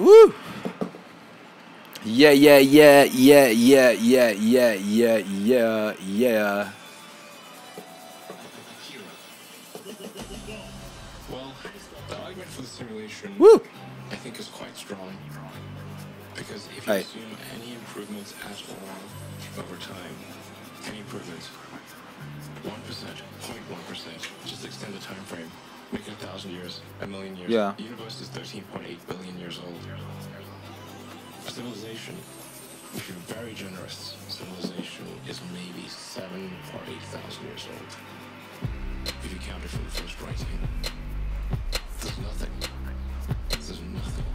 Woo! Yeah, yeah, yeah, yeah, yeah, yeah, yeah, yeah, yeah, yeah. Well, the argument for the simulation, Woo! I think, is quite strong. Because if you Hey. assume any improvements at all over time, any improvements, 1%, 0.1%, just extend the time frame, make it 1,000 years, 1,000,000 years. Yeah. The universe is 13.8 billion years old. Civilization, if you're very generous, civilization is maybe 7,000 or 8,000 years old. If you count it from the first writing, there's nothing. There's nothing.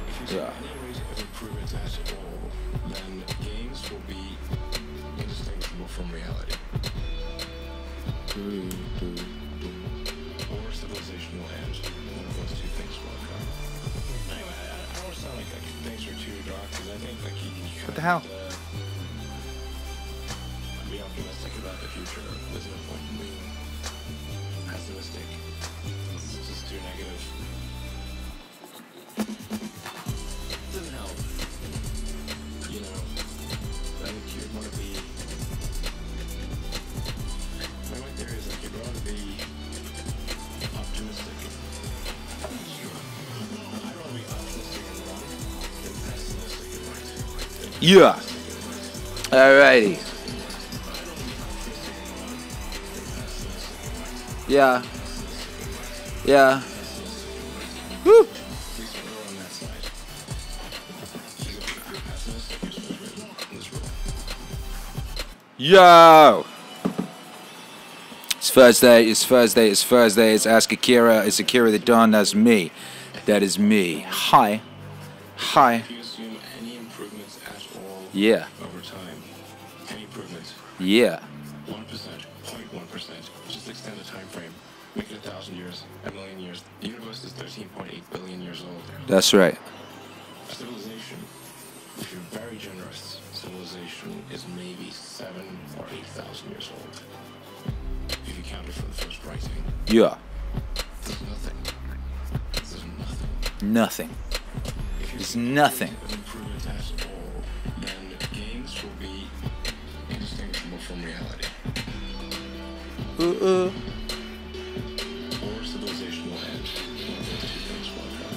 If you Yeah. any way to improve it at all, then games will be indistinguishable from reality. Or civilization will end. One of those two things will occur. Anyway, I don't want to sound like things are too dark, because I think you What the hell? Be optimistic about the future. There's no point in being pessimistic. It's just too negative. Doesn't help. You know, I think you'd want to be. My theory is you'd rather be optimistic. I'd rather be optimistic and wrong than pessimistic and right. Yeah. Alrighty. Yeah. Yeah. Woo. Yo. It's Thursday. It's Thursday. It's Thursday. It's Ask Akira. It's Akira the Don. That's me. That is me. Hi. Hi. If you assume any improvements at all Yeah. over time, any improvements, Yeah. 1%, 0.1%, just extend the time frame, make it 1,000 years, 1,000,000 years. The universe is 13.8 billion years old. That's right. Civilization, if you're very generous, civilization is maybe 7,000 or 8,000 years old. If you count it from the first writing, Yeah. there's nothing. There's nothing. Nothing. If you There's assume nothing. any improvement at all, then games will be indistinguishable from reality. Or civilization will end. One of those two things will occur.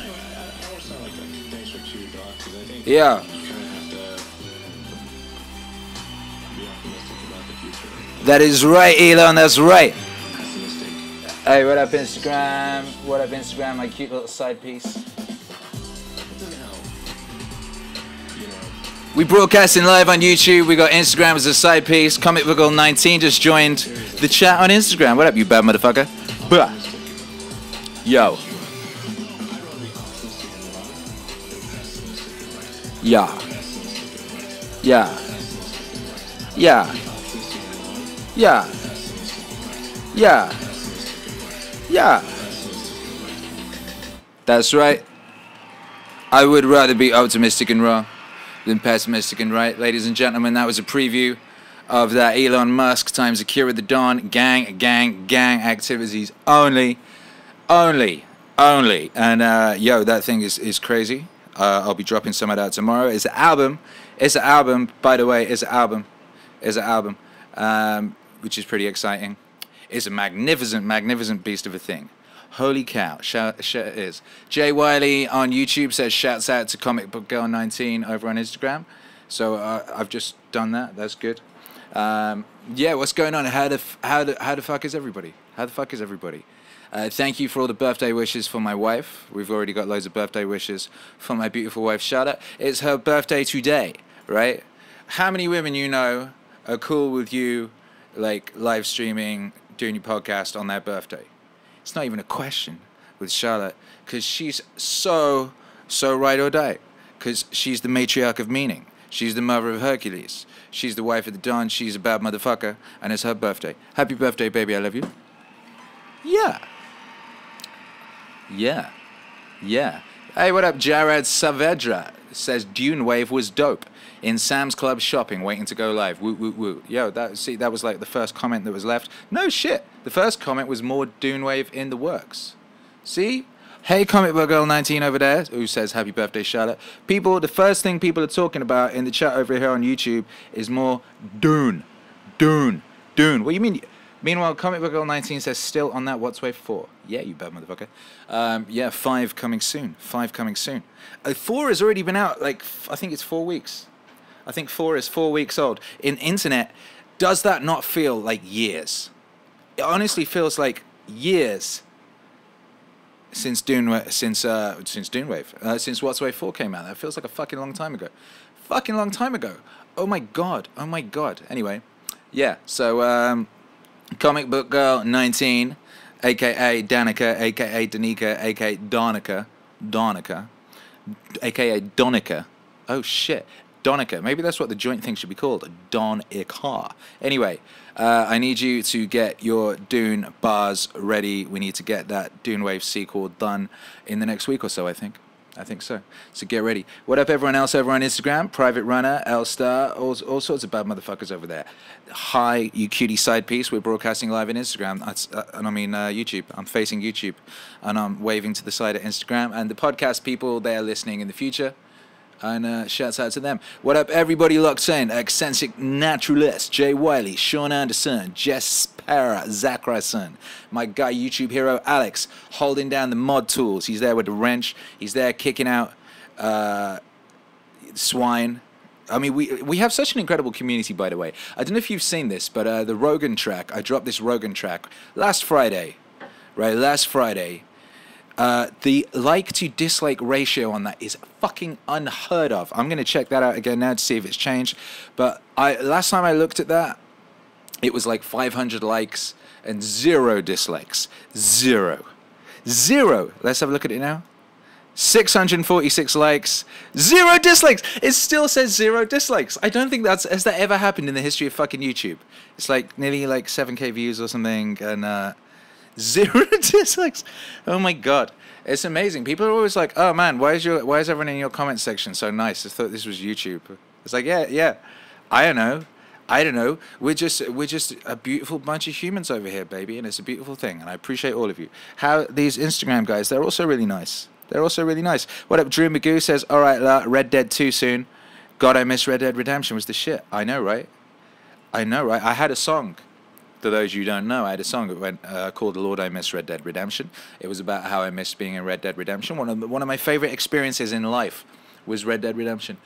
Anyway, I don't want to sound like things are too dark, because I think Yeah. you kind of have to be optimistic about the future. That is right, Elon. That's right. Pessimistic. Hey, what up, Instagram? What up, Instagram? My cute little side piece. Doesn't help. You know, We broadcasting live on YouTube. We got Instagram as a side piece. Comic Book 19 just joined the chat on Instagram. What up, you bad motherfucker? Bah. Yo. Yeah. Yeah. Yeah. Yeah. Yeah. Yeah. That's right. I would rather be optimistic and wrong than pessimistic and right. Ladies and gentlemen, that was a preview of that Elon Musk times Akira the Don gang activities only. And yo, that thing is crazy. I'll be dropping some of that tomorrow. It's an album. By the way, it's an album, which is pretty exciting. It's a magnificent beast of a thing. Holy cow, it is. Jay Wiley on YouTube says shouts out to Comic Book Girl 19 over on Instagram. So I've just done that. That's good. Yeah, what's going on? How the fuck is everybody? Thank you for all the birthday wishes for my wife. We've already got loads of birthday wishes for my beautiful wife, Charlotte. It's her birthday today, right? How many women you know are cool with you, like, live streaming, doing your podcast on their birthday? It's not even a question with Charlotte, because she's so ride or die, because she's the matriarch of meaning. She's the mother of Hercules. She's the wife of the Don. She's a bad motherfucker, and it's her birthday. Happy birthday, baby. I love you. Yeah. Hey, what up, Jared Saavedra? Says Dune Wave was dope. In Sam's Club shopping, waiting to go live. Woo, woo, woo. Yo, that was like the first comment that was left. No shit. The first comment was more Dune Wave in the works. See? Hey, Comic Book Girl 19 over there, who says happy birthday, Charlotte. People, the first thing people are talking about in the chat over here on YouTube is more Dune. Dune. Dune. What do you mean? Meanwhile, Comic Book Girl 19 says still on that What's Wave 4. Yeah, you bad motherfucker. Yeah, 5 coming soon. 5 coming soon. 4 has already been out, like, I think it's 4 weeks. I think 4 is 4 weeks old. In internet, does that not feel like years? It honestly feels like years since Dunewave, since What's Wave 4 came out. That feels like a fucking long time ago. Fucking long time ago. Oh my god. Oh my god. Anyway, yeah. So Comic Book Girl 19, aka Danica, aka Danica, aka Donica, aka Donica. Oh shit. Donica. Maybe that's what the joint thing should be called. Donica. Anyway, I need you to get your Dune bars ready. We need to get that Dune Wave sequel done in the next week or so, I think. I think so. So get ready. What up, everyone else over on Instagram? Private Runner, L-Star, all sorts of bad motherfuckers over there. Hi, you cutie side piece. We're broadcasting live on Instagram. And I mean YouTube. I'm facing YouTube. And I'm waving to the side of Instagram. And the podcast people, they are listening in the future. And shouts out to them. What up, everybody locked in? Eccentric Naturalist, Jay Wiley, Sean Anderson, Jess Para, Zachryson, my guy YouTube hero Alex, holding down the mod tools. He's there with the wrench. He's there kicking out swine. I mean, we have such an incredible community, by the way. I don't know if you've seen this, but the Rogan track, I dropped this Rogan track last Friday, right? Last Friday. The like to dislike ratio on that is fucking unheard of. I'm going to check that out again now to see if it's changed. But last time I looked at that, it was like 500 likes and 0 dislikes. 0. 0. Let's have a look at it now. 646 likes, 0 dislikes. It still says 0 dislikes. I don't think has that ever happened in the history of fucking YouTube. It's like nearly like 7K views or something, and 0 dislikes. Oh my god, it's amazing. People are always like, "Oh man, why is everyone in your comment section so nice?" I thought this was YouTube. It's like, yeah. I don't know. We're just a beautiful bunch of humans over here, baby, and it's a beautiful thing. And I appreciate all of you. How these Instagram guys? They're also really nice. What up, Drew Magoo says, "All right, Red Dead 2 soon." God, I miss Red Dead Redemption. Was the shit. I know, right? I had a song. For those you don't know, I had a song that went called "Lord, I Miss Red Dead Redemption." It was about how I missed being in Red Dead Redemption. One of my favorite experiences in life was Red Dead Redemption.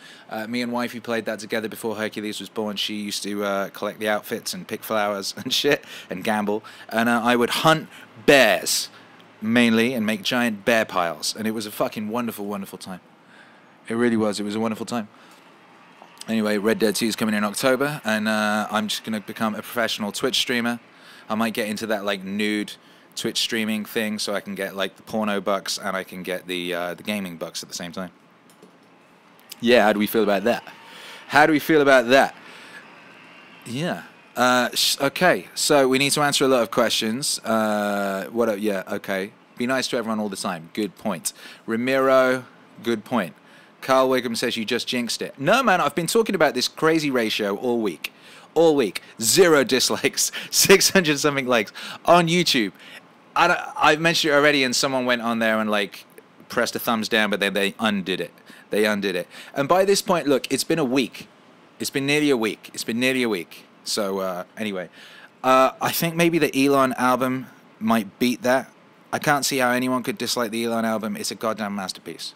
Me and wifey played that together before Hercules was born. She used to collect the outfits and pick flowers and shit and gamble, and I would hunt bears mainly and make giant bear piles, and it was a fucking wonderful, wonderful time. It really was. It was a wonderful time. Anyway, Red Dead 2 is coming in October, and I'm just going to become a professional Twitch streamer. I might get into that like nude Twitch streaming thing, so I can get like the porno bucks and I can get the gaming bucks at the same time. Yeah, how do we feel about that? Yeah. Okay, so we need to answer a lot of questions. Yeah, okay. Be nice to everyone all the time. Good point. Ramiro, good point. Carl Wiggum says you just jinxed it. No, man, I've been talking about this crazy ratio all week. 0 dislikes, 600 something likes on YouTube. I've mentioned it already, and someone went on there and like pressed a thumbs down, but they undid it. And by this point, look, it's been a week. It's been nearly a week. So anyway, I think maybe the Elon album might beat that. I can't see how anyone could dislike the Elon album. It's a goddamn masterpiece.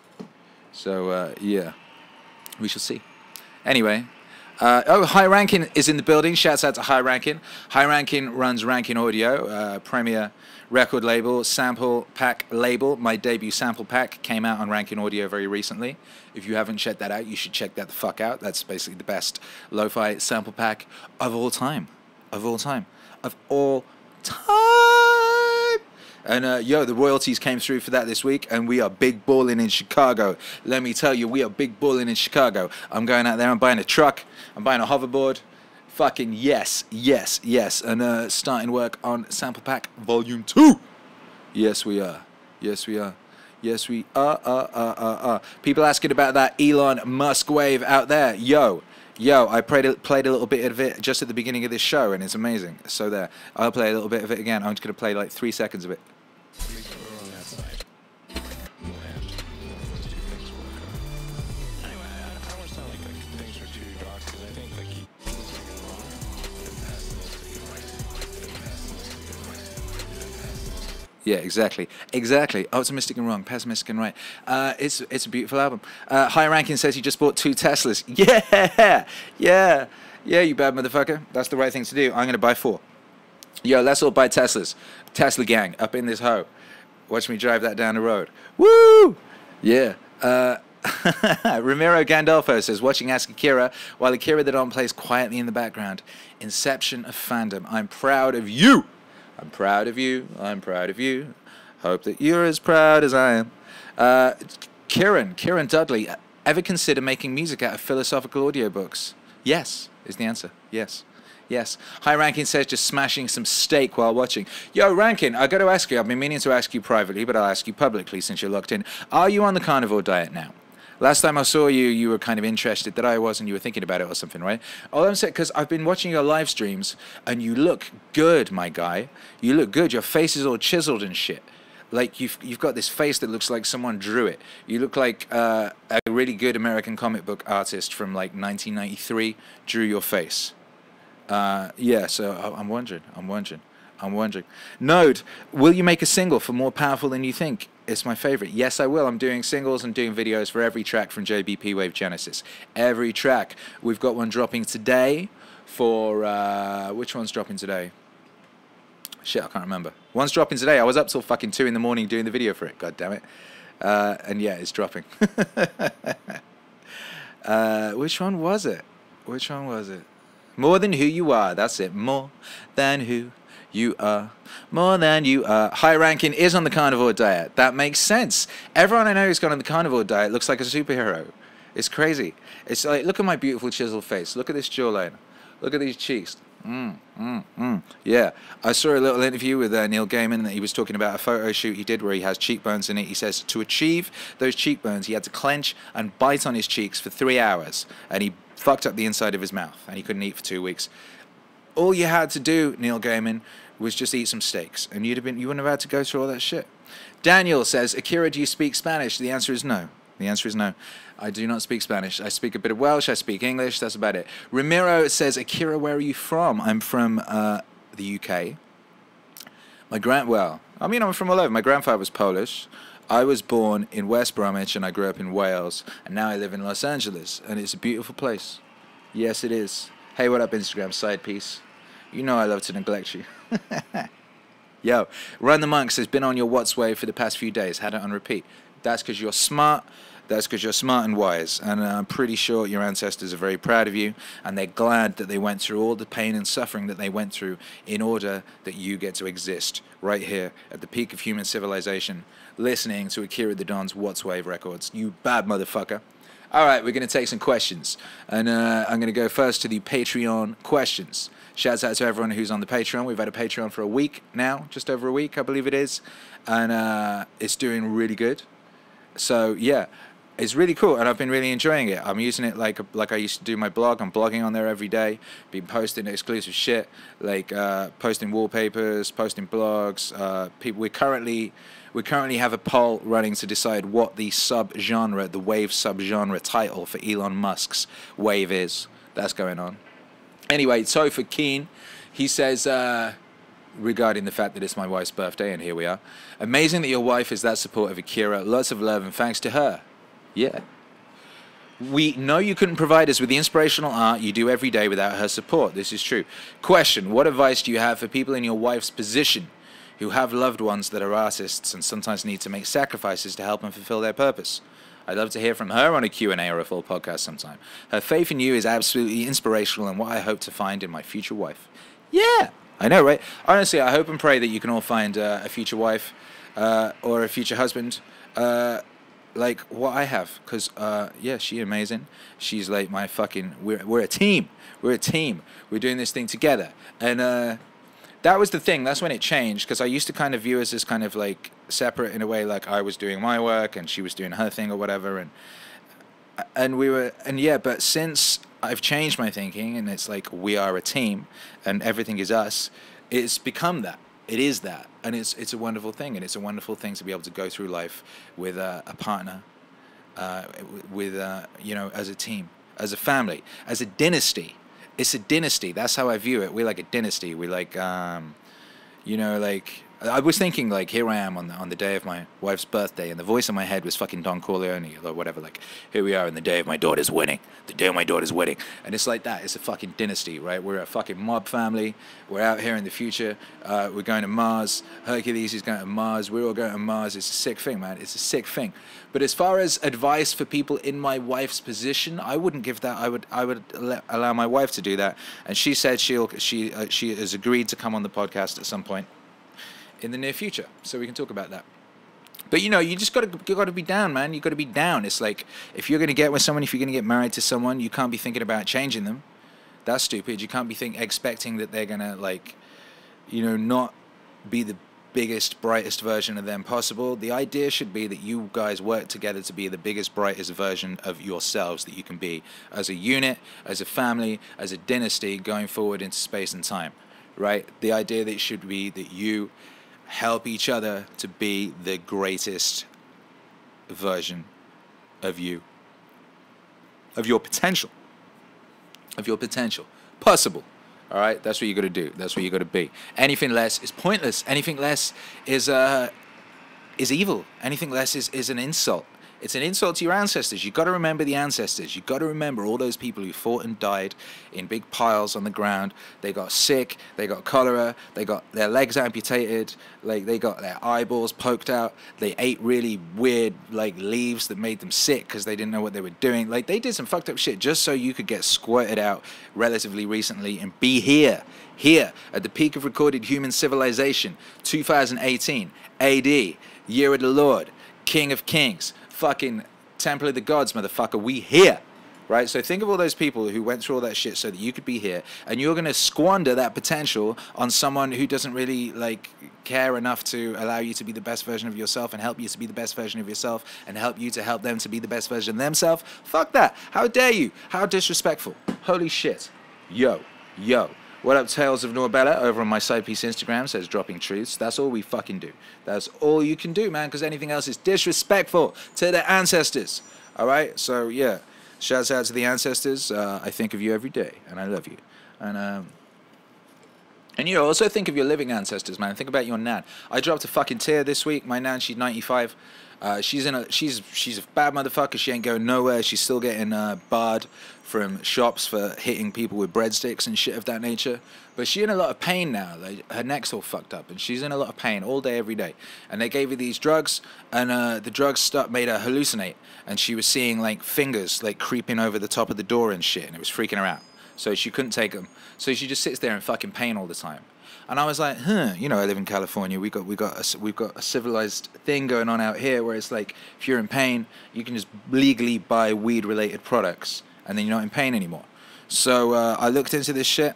So, yeah, we shall see. Anyway, High Rankin is in the building. Shouts out to High Rankin. High Rankin runs Rankin Audio, premier record label, sample pack label. My debut sample pack came out on Rankin Audio very recently. If you haven't checked that out, you should check that the fuck out. That's basically the best lo-fi sample pack of all time. And yo, the royalties came through for that this week, and we are big balling in Chicago. Let me tell you, we are big balling in Chicago. I'm going out there, I'm buying a truck, I'm buying a hoverboard. Fucking yes. And starting work on Sample Pack Volume 2. Yes, we are. People asking about that Elon Musk wave out there. Yo, I played a little bit of it just at the beginning of this show, and it's amazing. So there, I'll play a little bit of it again. I'm just going to play like 3 seconds of it. Yeah, exactly. Exactly. Optimistic and wrong, pessimistic and right. It's a beautiful album. High Ranking says he just bought 2 Teslas. Yeah! Yeah! Yeah, you bad motherfucker. That's the right thing to do. I'm going to buy 4. Yo, let's all buy Teslas. Tesla gang, up in this hoe. Watch me drive that down the road. Woo! Yeah. Ramiro Gandolfo says, watching Ask Akira while Akira the Don plays quietly in the background. Inception of fandom. I'm proud of you. I'm proud of you. I'm proud of you. Hope that you're as proud as I am. Kieran Dudley, ever consider making music out of philosophical audiobooks? Yes, is the answer. Yes. Yes. High Ranking says just smashing some steak while watching. Yo, Rankin, I got to ask you. I've been meaning to ask you privately, but I'll ask you publicly since you're locked in. Are you on the carnivore diet now? Last time I saw you, you were kind of interested that I was, and you were thinking about it or something, right? All I'm saying, because I've been watching your live streams, and you look good, my guy. You look good. Your face is all chiseled and shit. Like, you've got this face that looks like someone drew it. You look like a really good American comic book artist from, like, 1993 drew your face. Yeah, so I'm wondering. Node, will you make a single for More Powerful Than You Think? It's my favorite. Yes, I will. I'm doing singles and doing videos for every track from JBP Wave Genesis. Every track. We've got one dropping today for... which one's dropping today? Shit, I can't remember. One's dropping today. I was up till fucking 2 in the morning doing the video for it. God damn it. And yeah, it's dropping. Which one was it? More Than Who You Are. That's it. More Than Who You Are. More Than You Are. High Ranking is on the carnivore diet. That makes sense. Everyone I know who's gone on the carnivore diet looks like a superhero. It's crazy. It's like, look at my beautiful chiseled face. Look at this jawline. Look at these cheeks. Yeah. I saw a little interview with Neil Gaiman that he was talking about a photo shoot he did where he has cheekbones in it. He says to achieve those cheekbones, he had to clench and bite on his cheeks for 3 hours. And he fucked up the inside of his mouth. And he couldn't eat for 2 weeks. All you had to do, Neil Gaiman, was just eat some steaks. And you wouldn't have had to go through all that shit. Daniel says, Akira, do you speak Spanish? The answer is no. The answer is no. I do not speak Spanish. I speak a bit of Welsh. I speak English. That's about it. Ramiro says, Akira, where are you from? I'm from the U.K. I'm from all over. My grandfather was Polish. I was born in West Bromwich and I grew up in Wales. And now I live in Los Angeles. And it's a beautiful place. Yes, it is. Hey, what up, Instagram side piece? You know I love to neglect you. Yo, Run the Monk says, been on your What's Wave for the past few days. Had it on repeat. That's because you're smart. That's because you're smart and wise. And I'm pretty sure your ancestors are very proud of you. And they're glad that they went through all the pain and suffering that they went through in order that you get to exist right here at the peak of human civilization, listening to Akira the Don's What's Wave records. You bad motherfucker. All right, we're going to take some questions. And I'm going to go first to the Patreon questions. Shouts out to everyone who's on the Patreon. We've had a Patreon for a week now, just over a week, I believe it is. And it's doing really good. So, yeah, it's really cool, and I've been really enjoying it. I'm using it like I used to do my blog. I'm blogging on there every day, been posting exclusive shit, like posting wallpapers, posting blogs. We currently have a poll running to decide what the subgenre, the Wave subgenre title for Elon Musk's Wave is. That's going on. Anyway, so for Keen, he says, regarding the fact that it's my wife's birthday, and here we are. Amazing that your wife is that supportive of Akira. Lots of love and thanks to her. Yeah. We know you couldn't provide us with the inspirational art you do every day without her support. This is true. Question, what advice do you have for people in your wife's position who have loved ones that are artists and sometimes need to make sacrifices to help them fulfill their purpose? I'd love to hear from her on a Q&A or a full podcast sometime. Her faith in you is absolutely inspirational and what I hope to find in my future wife. Yeah, I know, right? Honestly, I hope and pray that you can all find a future wife or a future husband like what I have. Because, yeah, she's amazing. She's like my fucking... We're a team. We're a team. We're doing this thing together. And that was the thing. That's when it changed. Because I used to kind of view us as kind of like separate in a way, like I was doing my work and she was doing her thing or whatever, but since I've changed my thinking and it's like we are a team and everything is us, it's become that. It is that, and it's a wonderful thing, and it's a wonderful thing to be able to go through life with a partner, as a team, as a family, as a dynasty. It's a dynasty. That's how I view it. We're like a dynasty. We're like, I was thinking, like, here I am on the day of my wife's birthday, and the voice in my head was fucking Don Corleone or whatever. Like, here we are on the day of my daughter's wedding. The day of my daughter's wedding. And it's like that. It's a fucking dynasty, right? We're a fucking mob family. We're out here in the future. We're going to Mars. Hercules is going to Mars. We're all going to Mars. It's a sick thing, man. It's a sick thing. But as far as advice for people in my wife's position, I wouldn't give that. I would allow my wife to do that. And she said she has agreed to come on the podcast at some point in the near future, so we can talk about that. But you know, you gotta be down, man. You gotta be down. It's like, if you're gonna get with someone, if you're gonna get married to someone, you can't be thinking about changing them. That's stupid. You can't be expecting that they're gonna, like, you know, not be the biggest, brightest version of them possible. The idea should be that you guys work together to be the biggest, brightest version of yourselves that you can be, as a unit, as a family, as a dynasty, going forward into space and time, right? The idea that it should be that you help each other to be the greatest version of you, of your potential, possible. All right, that's what you got to do. That's what you got to be. Anything less is pointless. Anything less is evil. Anything less is an insult. It's an insult to your ancestors. You got to remember the ancestors. You got to remember all those people who fought and died in big piles on the ground. They got sick. They got cholera. They got their legs amputated. Like, they got their eyeballs poked out. They ate really weird, like, leaves that made them sick because they didn't know what they were doing. Like, they did some fucked up shit just so you could get squirted out relatively recently and be here at the peak of recorded human civilization, 2018 AD, year of the Lord, King of Kings, fucking Temple of the Gods, motherfucker. We here, right? So think of all those people who went through all that shit so that you could be here, and you're going to squander that potential on someone who doesn't really, like, care enough to allow you to be the best version of yourself and help you to be the best version of yourself and help you to help them to be the best version of themselves. Fuck that. How dare you? How disrespectful. Holy shit. Yo. What up, Tales of Norbella, over on my side piece Instagram, says dropping truths. That's all we fucking do. That's all you can do, man, because anything else is disrespectful to the ancestors. All right? So, yeah, shouts out to the ancestors. I think of you every day, and I love you. And you know, also think of your living ancestors, man. Think about your nan. I dropped a fucking tear this week. My nan, she's 95. She's a bad motherfucker. She ain't going nowhere. She's still getting barred from shops for hitting people with breadsticks and shit of that nature. But she's in a lot of pain now. Like, her neck's all fucked up, and she's in a lot of pain all day, every day. And they gave her these drugs, and the drugs made her hallucinate. And she was seeing, like, fingers, like, creeping over the top of the door and shit, and it was freaking her out. So she couldn't take them. So she just sits there in fucking pain all the time. And I was like, you know, I live in California. We got a civilized thing going on out here where it's like, if you're in pain, you can just legally buy weed-related products, and then you're not in pain anymore. So I looked into this shit,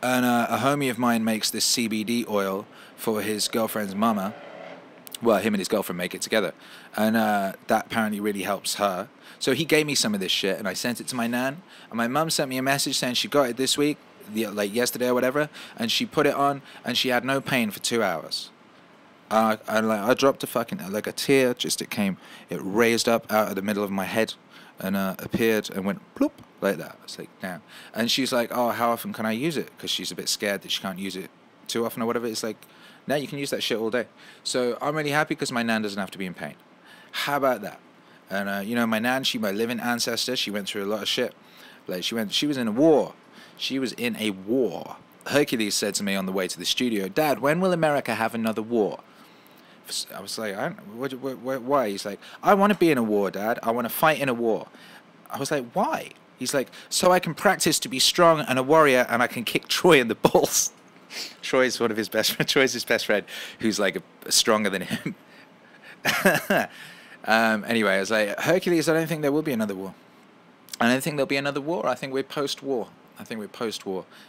and a homie of mine makes this CBD oil for his girlfriend's mama. Well, him and his girlfriend make it together, and that apparently really helps her. So he gave me some of this shit, and I sent it to my nan, and my mum sent me a message saying she got it this week, like yesterday or whatever, and she put it on, and she had no pain for 2 hours. I dropped a fucking, like, a tear. It raised up out of the middle of my head, and appeared and went plop like that. It's like, damn. And she's like, oh, how often can I use it? Because she's a bit scared that she can't use it too often or whatever. It's like, no, you can use that shit all day. So I'm really happy because my nan doesn't have to be in pain. How about that? And you know, my nan, my living ancestor, she went through a lot of shit. Like, she was in a war. She was in a war. Hercules said to me on the way to the studio, Dad, when will America have another war? I was like, why? He's like, I want to be in a war, Dad. I want to fight in a war. I was like, why? He's like, so I can practice to be strong and a warrior, and I can kick Troy in the balls. Troy's one of his best friends. Troy's his best friend, who's like stronger than him. Anyway, I was like, Hercules, I don't think there will be another war. I don't think there'll be another war. I think we're post-war.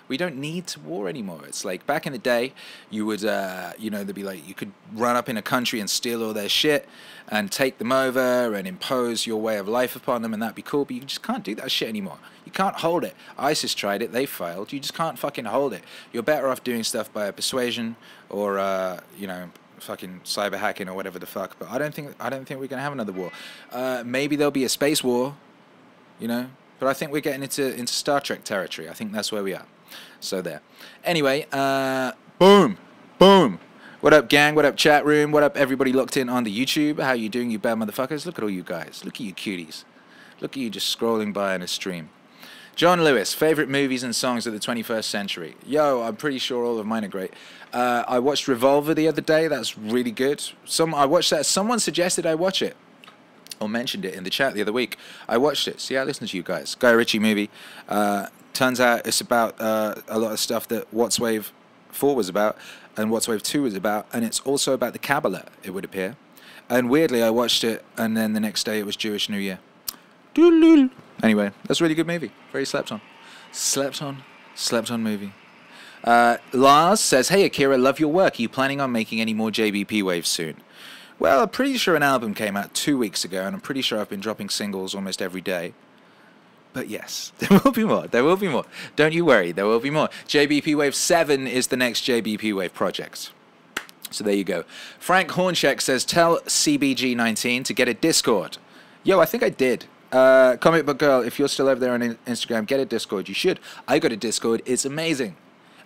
We don't need to war anymore. It's like back in the day, you would, you know, there'd be like, you could run up in a country and steal all their shit and take them over and impose your way of life upon them, and that'd be cool. But you just can't do that shit anymore. You can't hold it. ISIS tried it. They failed. You just can't fucking hold it. You're better off doing stuff by persuasion or, you know, fucking cyber hacking or whatever the fuck. But I don't think we're gonna have another war. Maybe there'll be a space war, you know. But I think we're getting into Star Trek territory. I think that's where we are. So there. Anyway, boom. What up, gang? What up, chat room? What up, everybody locked in on the YouTube? How you doing, you bad motherfuckers? Look at all you guys. Look at you cuties. Look at you just scrolling by on a stream. John Lewis, favorite movies and songs of the 21st century. Yo, I'm pretty sure all of mine are great. I watched Revolver the other day. That's really good. I watched that. Someone suggested I watch it, or mentioned it in the chat the other week. I watched it. See, I listened to you guys. Guy Ritchie movie. Turns out it's about a lot of stuff that What's Wave 4 was about, and What's Wave 2 was about, and it's also about the Kabbalah, it would appear. And weirdly, I watched it, and then the next day it was Jewish New Year. Anyway, that's a really good movie. Very slept on. Slept on movie. Lars says, hey Akira, love your work. Are you planning on making any more JBP waves soon? Well, I'm pretty sure an album came out 2 weeks ago, and I'm pretty sure I've been dropping singles almost every day. But yes, there will be more. There will be more. Don't you worry, there will be more. JBP Wave 7 is the next JBP Wave project. So there you go. Frank Horncheck says, tell CBG19 to get a Discord. Yo, I think I did. Comic Book Girl, if you're still over there on Instagram, get a Discord. You should. I got a Discord. It's amazing.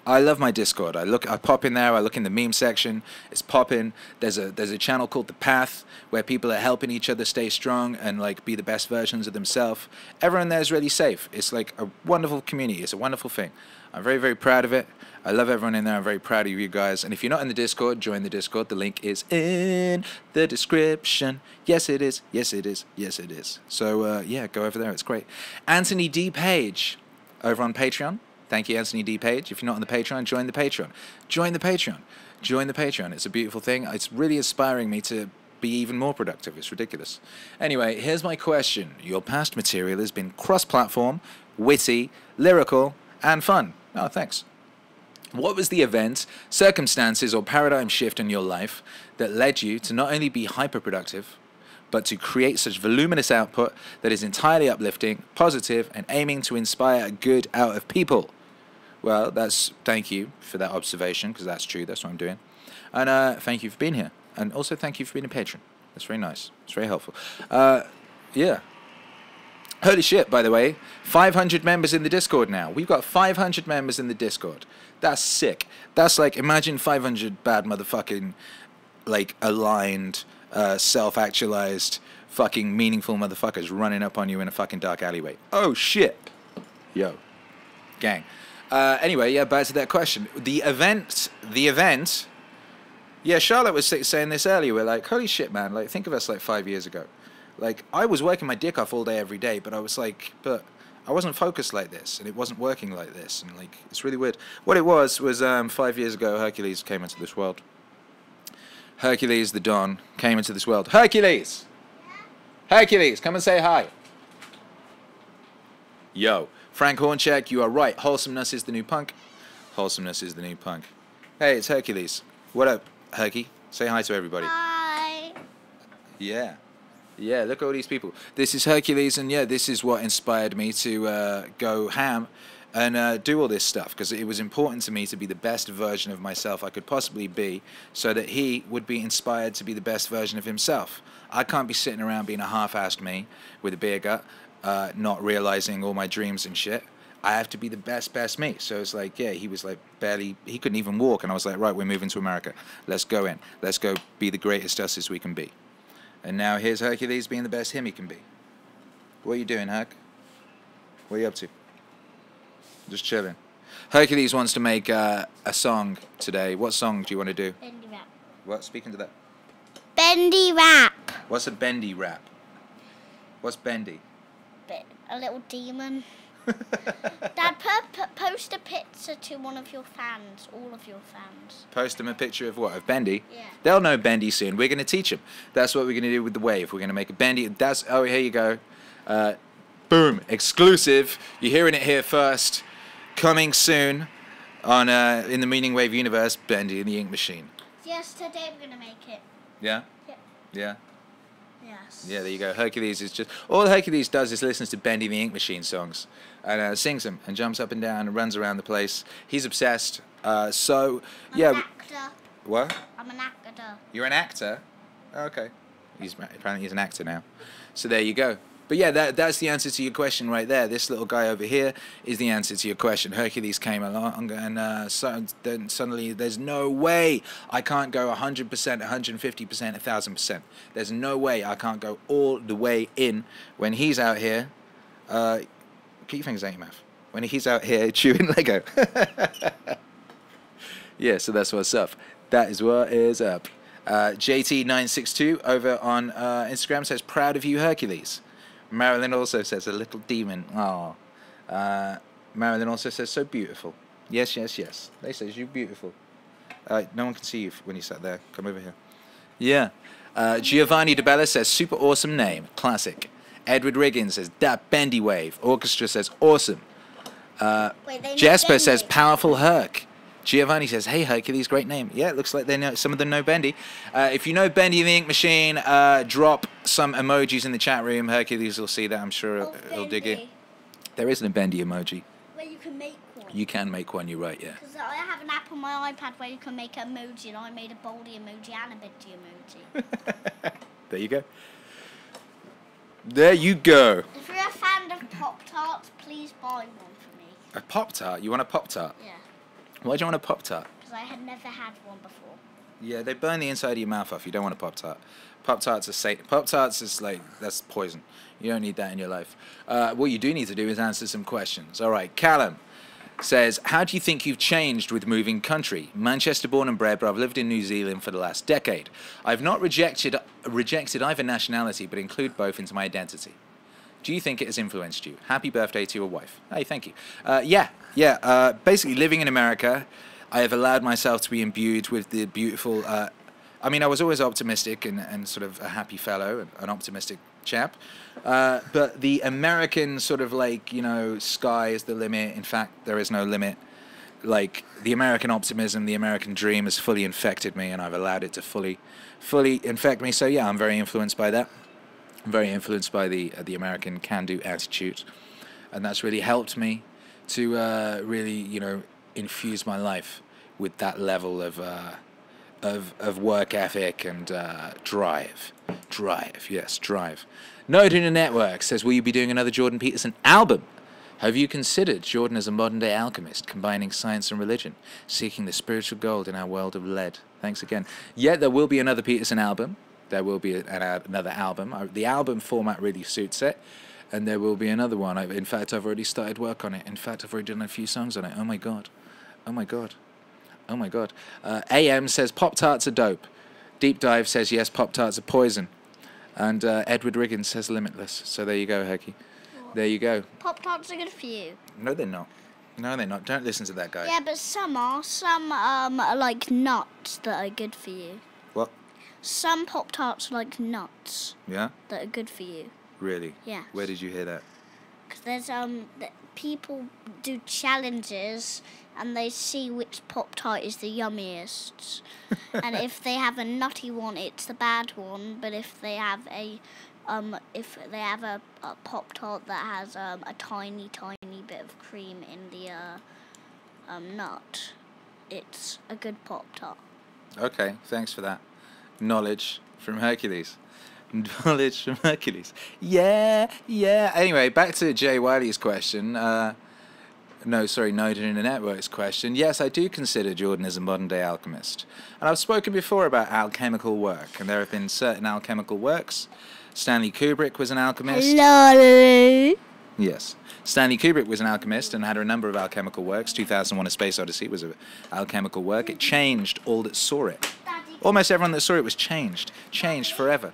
I love my Discord. I pop in there. I look in the meme section. It's popping. There's a channel called The Path where people are helping each other stay strong and like be the best versions of themselves. Everyone there is really safe. It's like a wonderful community. It's a wonderful thing. I'm very, very proud of it. I love everyone in there. I'm very proud of you guys. And if you're not in the Discord, join the Discord. The link is in the description. Yes, it is. Yes, it is. Yes, it is. So, yeah, go over there. It's great. Anthony D. Page over on Patreon. Thank you, Anthony D. Page. If you're not on the Patreon, join the Patreon. Join the Patreon. Join the Patreon. It's a beautiful thing. It's really inspiring me to be even more productive. It's ridiculous. Anyway, here's my question. Your past material has been cross-platform, witty, lyrical, and fun. Oh, thanks. What was the event, circumstances, or paradigm shift in your life that led you to not only be hyper-productive, but to create such voluminous output that is entirely uplifting, positive, and aiming to inspire good out of people? Well, thank you for that observation, because that's true. That's what I'm doing. And thank you for being here. And also thank you for being a patron. That's very nice. It's very helpful. Yeah. Holy shit, by the way. 500 members in the Discord now. We've got 500 members in the Discord. That's sick. That's like, imagine 500 bad motherfucking, like, aligned, self-actualized, fucking meaningful motherfuckers running up on you in a fucking dark alleyway. Oh, shit. Yo. Gang. Anyway, yeah, back to that question. The event, yeah, Charlotte was saying this earlier. We're like, holy shit, man, like, think of us like 5 years ago. Like, I was working my dick off all day, every day, but I was like, but I wasn't focused like this, and it wasn't working like this, and like, it's really weird. What it was 5 years ago, Hercules came into this world. Hercules the Don came into this world. Hercules! Hercules, come and say hi. Yo. Frank Horncheck, you are right. Wholesomeness is the new punk. Wholesomeness is the new punk. Hey, it's Hercules. What up, Herky? Say hi to everybody. Hi. Yeah. Yeah, look at all these people. This is Hercules, and yeah, this is what inspired me to go ham and do all this stuff, because it was important to me to be the best version of myself I could possibly be, so that he would be inspired to be the best version of himself. I can't be sitting around being a half-assed me with a beer gut, not realizing all my dreams and shit. I have to be the best me. So it's like, yeah, he was like he couldn't even walk, and I was like, right, we're moving to America. Let's go in. Let's go be the greatest us as we can be. And now here's Hercules being the best him he can be. What are you doing, Herc? What are you up to? Just chilling. Hercules wants to make a song today. What song do you want to do? Bendy rap. What? Speaking to that. Bendy rap. What's a bendy rap? What's bendy? A little demon. Dad, post a picture to one of your fans, all of your fans. Post them a picture of what? Of Bendy? Yeah. They'll know Bendy soon. We're going to teach them. That's what we're going to do with the wave. We're going to make a Bendy. Oh, here you go. Boom. Exclusive. You're hearing it here first. Coming soon on in the MEANINGWAVE universe, Bendy and the Ink Machine. Yes, today we're going to make it. Yeah? Yeah. Yeah. Yes. Yeah, there you go. Hercules is just... All Hercules does is listens to Bendy the Ink Machine songs. And sings them and jumps up and down and runs around the place. He's obsessed. So, yeah... I'm an actor. What? I'm an actor. You're an actor? Oh, okay. Apparently he's an actor now. So there you go. But yeah, that's the answer to your question right there. This little guy over here is the answer to your question. Hercules came along, and then suddenly there's no way I can't go 100%, 150%, 1,000%. There's no way I can't go all the way in when he's out here. Keep your fingers out your mouth. When he's out here chewing Lego. Yeah, so that's what's up. That is what is up. JT962 over on Instagram says, proud of you, Hercules. Marilyn also says, a little demon. Oh. Marilyn also says, so beautiful. Yes, yes, yes. They says, you're beautiful. No one can see you when you sat there. Come over here. Yeah. Giovanni DeBella says, super awesome name. Classic. Edward Riggins says, that bendy wave. Orchestra says, awesome. Jesper says, powerful Herc. Giovanni says, hey, Hercules, great name. Yeah, it looks like they know, some of them know Bendy. If you know Bendy the Ink Machine, drop some emojis in the chat room. Hercules will see that. I'm sure he'll dig it. There isn't a Bendy emoji. Where you can make one. You can make one, you're right, yeah. Because I have an app on my iPad where you can make an emoji, and I made a Baldy emoji and a Bendy emoji. There you go. There you go. If you're a fan of Pop-Tarts, please buy one for me. A Pop-Tart? You want a Pop-Tart? Yeah. Why do you want a Pop-Tart? Because I had never had one before. Yeah, they burn the inside of your mouth off. You don't want a Pop-Tart. Pop-Tarts are Satan. Pop-Tarts is like, that's poison. You don't need that in your life. What you do need to do is answer some questions. All right, Callum says, how do you think you've changed with moving country? Manchester born and bred, but I've lived in New Zealand for the last decade. I've not rejected either nationality, but include both into my identity. Do you think it has influenced you? Happy birthday to your wife. Hey, thank you. Yeah. Basically, living in America, I have allowed myself to be imbued with the beautiful... I mean, I was always optimistic and sort of a happy fellow, an optimistic chap. But the American sort of like, you know, sky is the limit. In fact, there is no limit. Like, the American optimism, the American dream has fully infected me, and I've allowed it to fully infect me. So, yeah, I'm very influenced by that. I'm very influenced by the American can-do attitude, and that's really helped me to really, you know, infuse my life with that level of work ethic and drive. Yes, drive. Node in the Network says, will you be doing another Jordan Peterson album? Have you considered Jordan as a modern-day alchemist, combining science and religion, seeking the spiritual gold in our world of lead? Thanks again. Yeah, there will be another Peterson album. There will be another album. The album format really suits it, and there will be another one. In fact, I've already started work on it. In fact, I've already done a few songs on it. Oh my god. Oh my god. Oh my god. AM says, Pop-Tarts are dope. Deep Dive says, yes, Pop-Tarts are poison. And Edward Riggins says, limitless. So there you go, Herky. There you go. Pop-Tarts are good for you. No, they're not. No, they're not. Don't listen to that guy. Yeah, but some are. Some are like nuts that are good for you. What? Some Pop-Tarts are like nuts. Yeah? That are good for you. Really? Yeah. Where did you hear that? Because there's people do challenges and they see which Pop-Tart is the yummiest. And if they have a nutty one, it's the bad one. But if they have a Pop-Tart that has a tiny bit of cream in the nut, it's a good Pop-Tart. Okay, thanks for that. Knowledge from Hercules. Knowledge from Hercules. Yeah. Anyway, back to Jay Wiley's question. Node in the Network's question. Yes, I do consider Jordan as a modern-day alchemist. And I've spoken before about alchemical work, and there have been certain alchemical works. Stanley Kubrick was an alchemist. Hello. Yes. Stanley Kubrick was an alchemist and had a number of alchemical works. 2001: A Space Odyssey was an alchemical work. It changed all that saw it. Almost everyone that saw it was changed forever.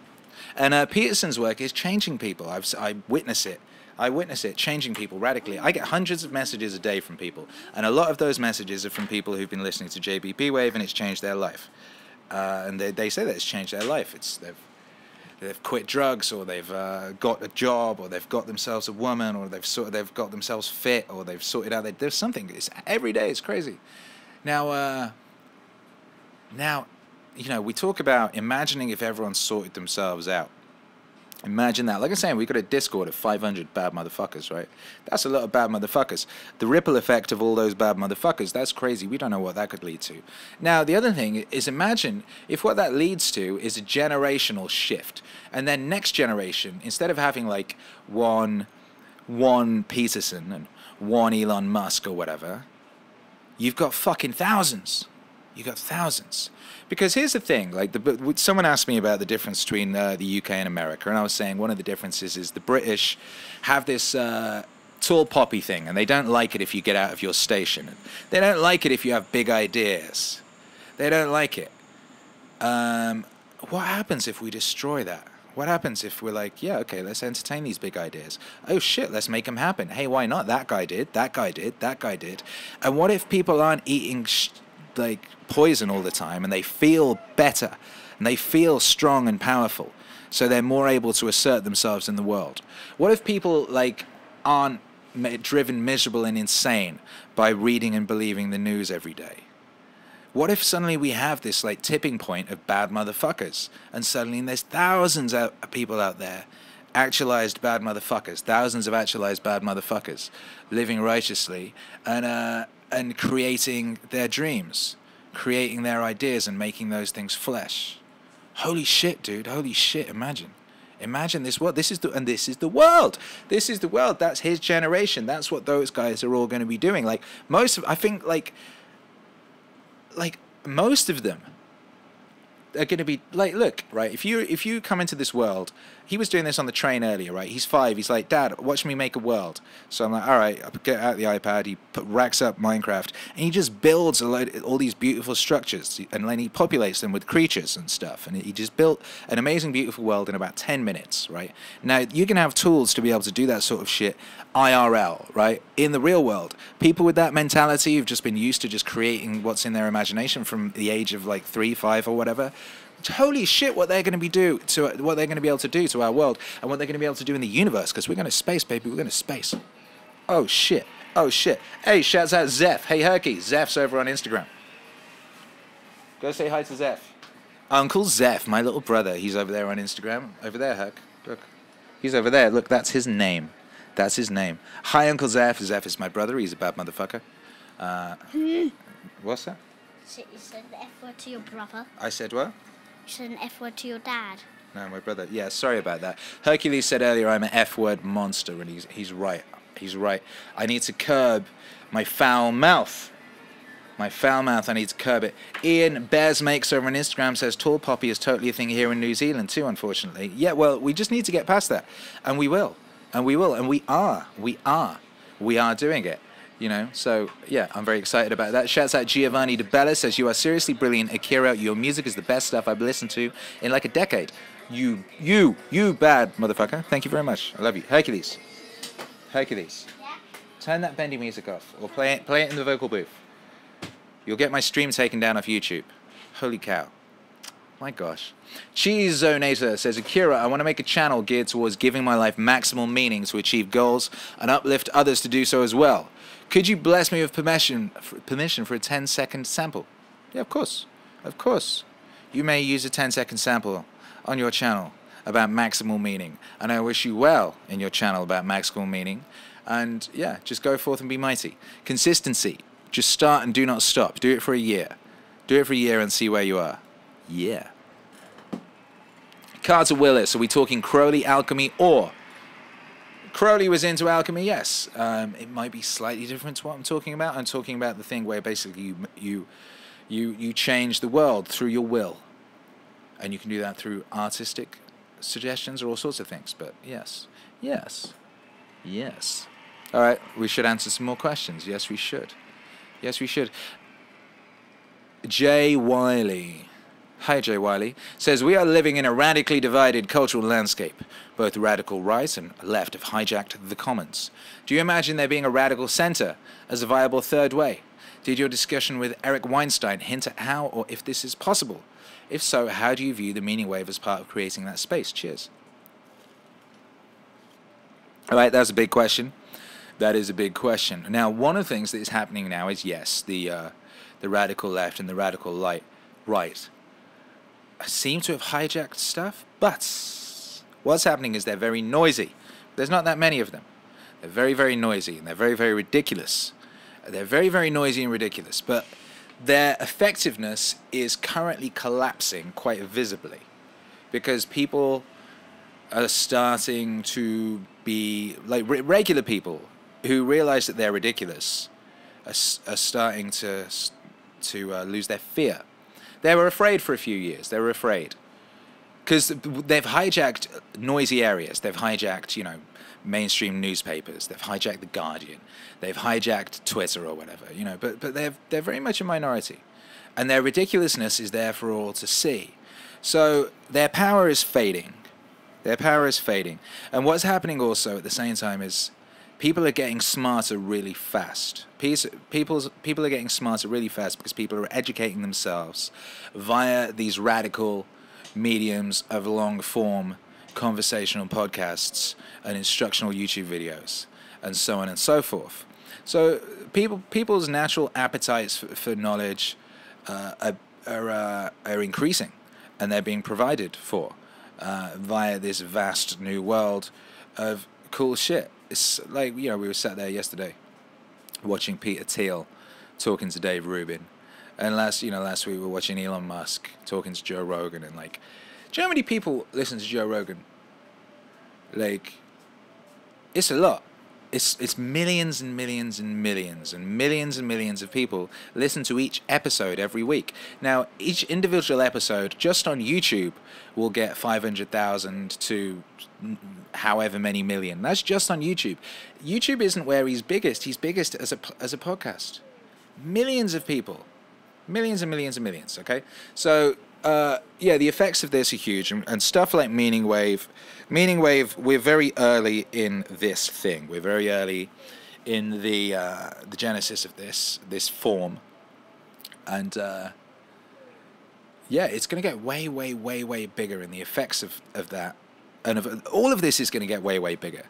And Peterson's work is changing people. I witness it. I witness it changing people radically. I get hundreds of messages a day from people, and a lot of those messages are from people who've been listening to JBP Wave, and it's changed their life. And they say that it's changed their life. They've quit drugs, or they've got a job, or they've got themselves a woman, or they've got themselves fit, or they've sorted out. There's something. It's every day. It's crazy. Now, you know, we talk about imagining if everyone sorted themselves out. Imagine that. Like I'm saying, we got a Discord of 500 bad motherfuckers, right? That's a lot of bad motherfuckers. The ripple effect of all those bad motherfuckers, that's crazy. We don't know what that could lead to. Now, the other thing is, imagine if what that leads to is a generational shift. And then next generation, instead of having like one Peterson and one Elon Musk or whatever, you've got fucking thousands. You got thousands. Because here's the thing, like someone asked me about the difference between the UK and America, and I was saying one of the differences is the British have this tall poppy thing, and they don't like it if you get out of your station. They don't like it if you have big ideas. They don't like it. What happens if we destroy that? What happens if we're like, yeah, okay, let's entertain these big ideas. Oh shit, let's make them happen. Hey, why not? That guy did, that guy did, that guy did. And what if people aren't eating like poison all the time, and they feel better, and they feel strong and powerful, so they're more able to assert themselves in the world? What if people like aren't driven miserable and insane by reading and believing the news every day? What if suddenly we have this like tipping point of bad motherfuckers, and suddenly there's thousands of people out there, actualized bad motherfuckers, thousands of actualized bad motherfuckers, living righteously and creating their dreams, creating their ideas, and making those things flesh. Holy shit, dude! Holy shit! Imagine this world. This is the world. This is the world. That's his generation. That's what those guys are all going to be doing. Like I think like most of them are going to be like, look, right, if you come into this world, he was doing this on the train earlier, right? He's 5. He's like, Dad, watch me make a world. So I'm like, all right, I get out the iPad. He racks up Minecraft, and he just builds all these beautiful structures, and then he populates them with creatures and stuff. And he just built an amazing, beautiful world in about 10 minutes, right? Now, you can have tools to be able to do that sort of shit IRL, right? In the real world. People with that mentality who've just been used to just creating what's in their imagination from the age of like 3, 5 or whatever. Holy shit, what they're going to be able to do to our world, and what they're going to be able to do in the universe, because we're going to space, baby. We're going to space. Oh shit. Oh shit. Hey, shouts out Zeph. Hey, Hercules. Zeph's over on Instagram. Go say hi to Zeph. Uncle Zeph, my little brother. He's over there on Instagram. Over there, Herc. Look. He's over there. Look, that's his name. That's his name. Hi, Uncle Zeph. Zeph is my brother. He's a bad motherfucker. What's that? You said the F word to your brother. I said what? You said an F word to your dad. No, my brother. Yeah, sorry about that. Hercules said earlier I'm an F-word monster, and he's right. He's right. I need to curb my foul mouth. My foul mouth, I need to curb it. Ian Bears Makes over on Instagram says tall poppy is totally a thing here in New Zealand too, unfortunately. Yeah, well, we just need to get past that. And we will. And we will. And we are. We are. We are doing it. You know, so yeah, I'm very excited about that. Shouts out Giovanni De Bella, says you are seriously brilliant, Akira. Your music is the best stuff I've listened to in like a decade. You bad motherfucker. Thank you very much. I love you. Hercules. Hercules. Yeah? Turn that bendy music off, or play it in the vocal booth. You'll get my stream taken down off YouTube. Holy cow. My gosh. Cheese Zonator says, Akira, I want to make a channel geared towards giving my life maximal meaning to achieve goals and uplift others to do so as well. Could you bless me with permission for a 10-second sample? Yeah, of course. Of course. You may use a 10-second sample on your channel about maximal meaning. And I wish you well in your channel about maximal meaning. And yeah, just go forth and be mighty. Consistency. Just start and do not stop. Do it for a year. Do it for a year and see where you are. Yeah. Carter Willis, are we talking Crowley alchemy or... Crowley was into alchemy, yes. It might be slightly different to what I'm talking about. I'm talking about the thing where basically you change the world through your will. And you can do that through artistic suggestions or all sorts of things. But yes. Yes. Yes. All right, we should answer some more questions. Yes, we should. Yes, we should. Jay Wiley. Hi, Jay Wiley. Says, we are living in a radically divided cultural landscape. Both radical right and left have hijacked the commons. Do you imagine there being a radical center as a viable third way? Did your discussion with Eric Weinstein hint at how or if this is possible? If so, how do you view the meaning wave as part of creating that space? Cheers. All right, that's a big question. That is a big question. Now, one of the things that is happening now is, yes, the radical left and the radical right seem to have hijacked stuff, but What's happening is they're very noisy. There's not that many of them. They're very, very noisy, and they're very, very ridiculous. They're very, very noisy and ridiculous, but their effectiveness is currently collapsing quite visibly because people are starting to be, like, regular people who realize that they're ridiculous are starting to lose their fear. They were afraid for a few years. They were afraid because they've hijacked noisy areas. They've hijacked, you know, mainstream newspapers. They've hijacked The Guardian. They've hijacked Twitter or whatever, you know. But they're very much a minority, and their ridiculousness is there for all to see. So their power is fading. Their power is fading. And what's happening also at the same time is people are getting smarter really fast. People are getting smarter really fast because people are educating themselves via these radical mediums of long-form conversational podcasts and instructional YouTube videos and so on and so forth. So people's natural appetites for knowledge are increasing, and they're being provided for via this vast new world of cool shit. It's like, you know, we were sat there yesterday watching Peter Thiel talking to Dave Rubin, and last week we were watching Elon Musk talking to Joe Rogan, and like, do you know how many people listen to Joe Rogan? Like, it's a lot. It's millions and millions and millions and millions and millions of people listen to each episode every week. Now, each individual episode just on YouTube will get 500,000 to however many million. That's just on YouTube. YouTube isn't where he's biggest. He's biggest as a podcast. Millions of people. Millions and millions and millions, okay? So, yeah, the effects of this are huge, and stuff like MEANINGWAVE, we're very early in this thing. We're very early in the genesis of this form, and yeah, it's going to get way, way, way, way bigger, and the effects of that, and of all of this is going to get way, way bigger.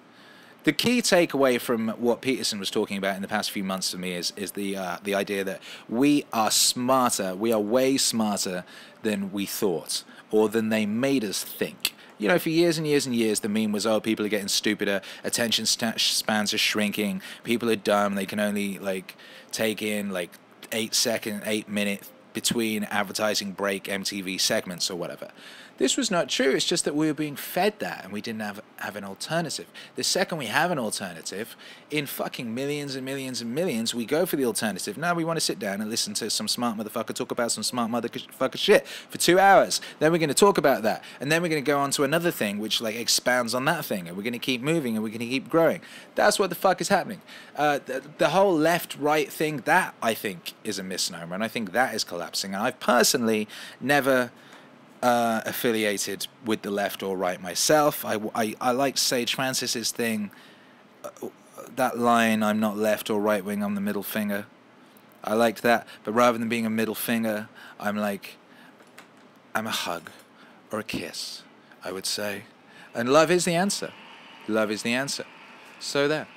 The key takeaway from what Peterson was talking about in the past few months for me is the idea that we are smarter, we are way smarter than we thought, or than they made us think. You know, for years and years and years, the meme was, oh, people are getting stupider, attention spans are shrinking, people are dumb, they can only, like, take in, like, 8 minutes between advertising break MTV segments or whatever. This was not true. It's just that we were being fed that and we didn't have an alternative. The second we have an alternative, in fucking millions and millions and millions, we go for the alternative. Now we want to sit down and listen to some smart motherfucker talk about some smart motherfucker shit for 2 hours. Then we're going to talk about that. And then we're going to go on to another thing which, like, expands on that thing. And we're going to keep moving and we're going to keep growing. That's what the fuck is happening. The whole left-right thing, that, I think, is a misnomer. And I think that is collapsing. And I've personally never affiliated with the left or right myself. I like Sage Francis's thing, that line, I'm not left or right wing, I'm the middle finger. I liked that, but rather than being a middle finger, I'm a hug or a kiss, I would say. And love is the answer. Love is the answer. So there.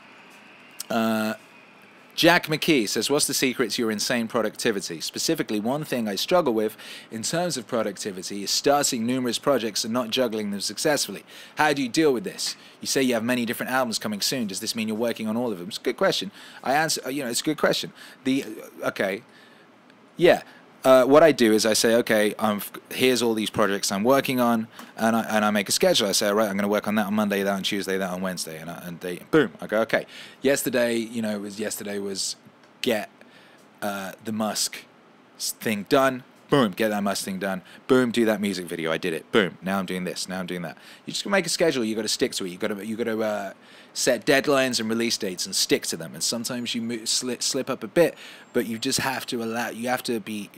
Jack McKee says, what's the secret to your insane productivity? Specifically, one thing I struggle with in terms of productivity is starting numerous projects and not juggling them successfully. How do you deal with this? You say you have many different albums coming soon. Does this mean you're working on all of them? It's a good question. I answer, it's a good question. Okay, yeah. What I do is I say, okay, here's all these projects I'm working on, and I make a schedule. I say, all right, I'm going to work on that on Monday, that on Tuesday, that on Wednesday, and boom, I go, okay. Yesterday was get the Musk thing done. Boom, get that Musk thing done. Boom, do that music video. I did it. Boom, now I'm doing this. Now I'm doing that. You just make a schedule. You got to stick to it. You got to set deadlines and release dates and stick to them. And sometimes you slip up a bit, but you just have to you have to be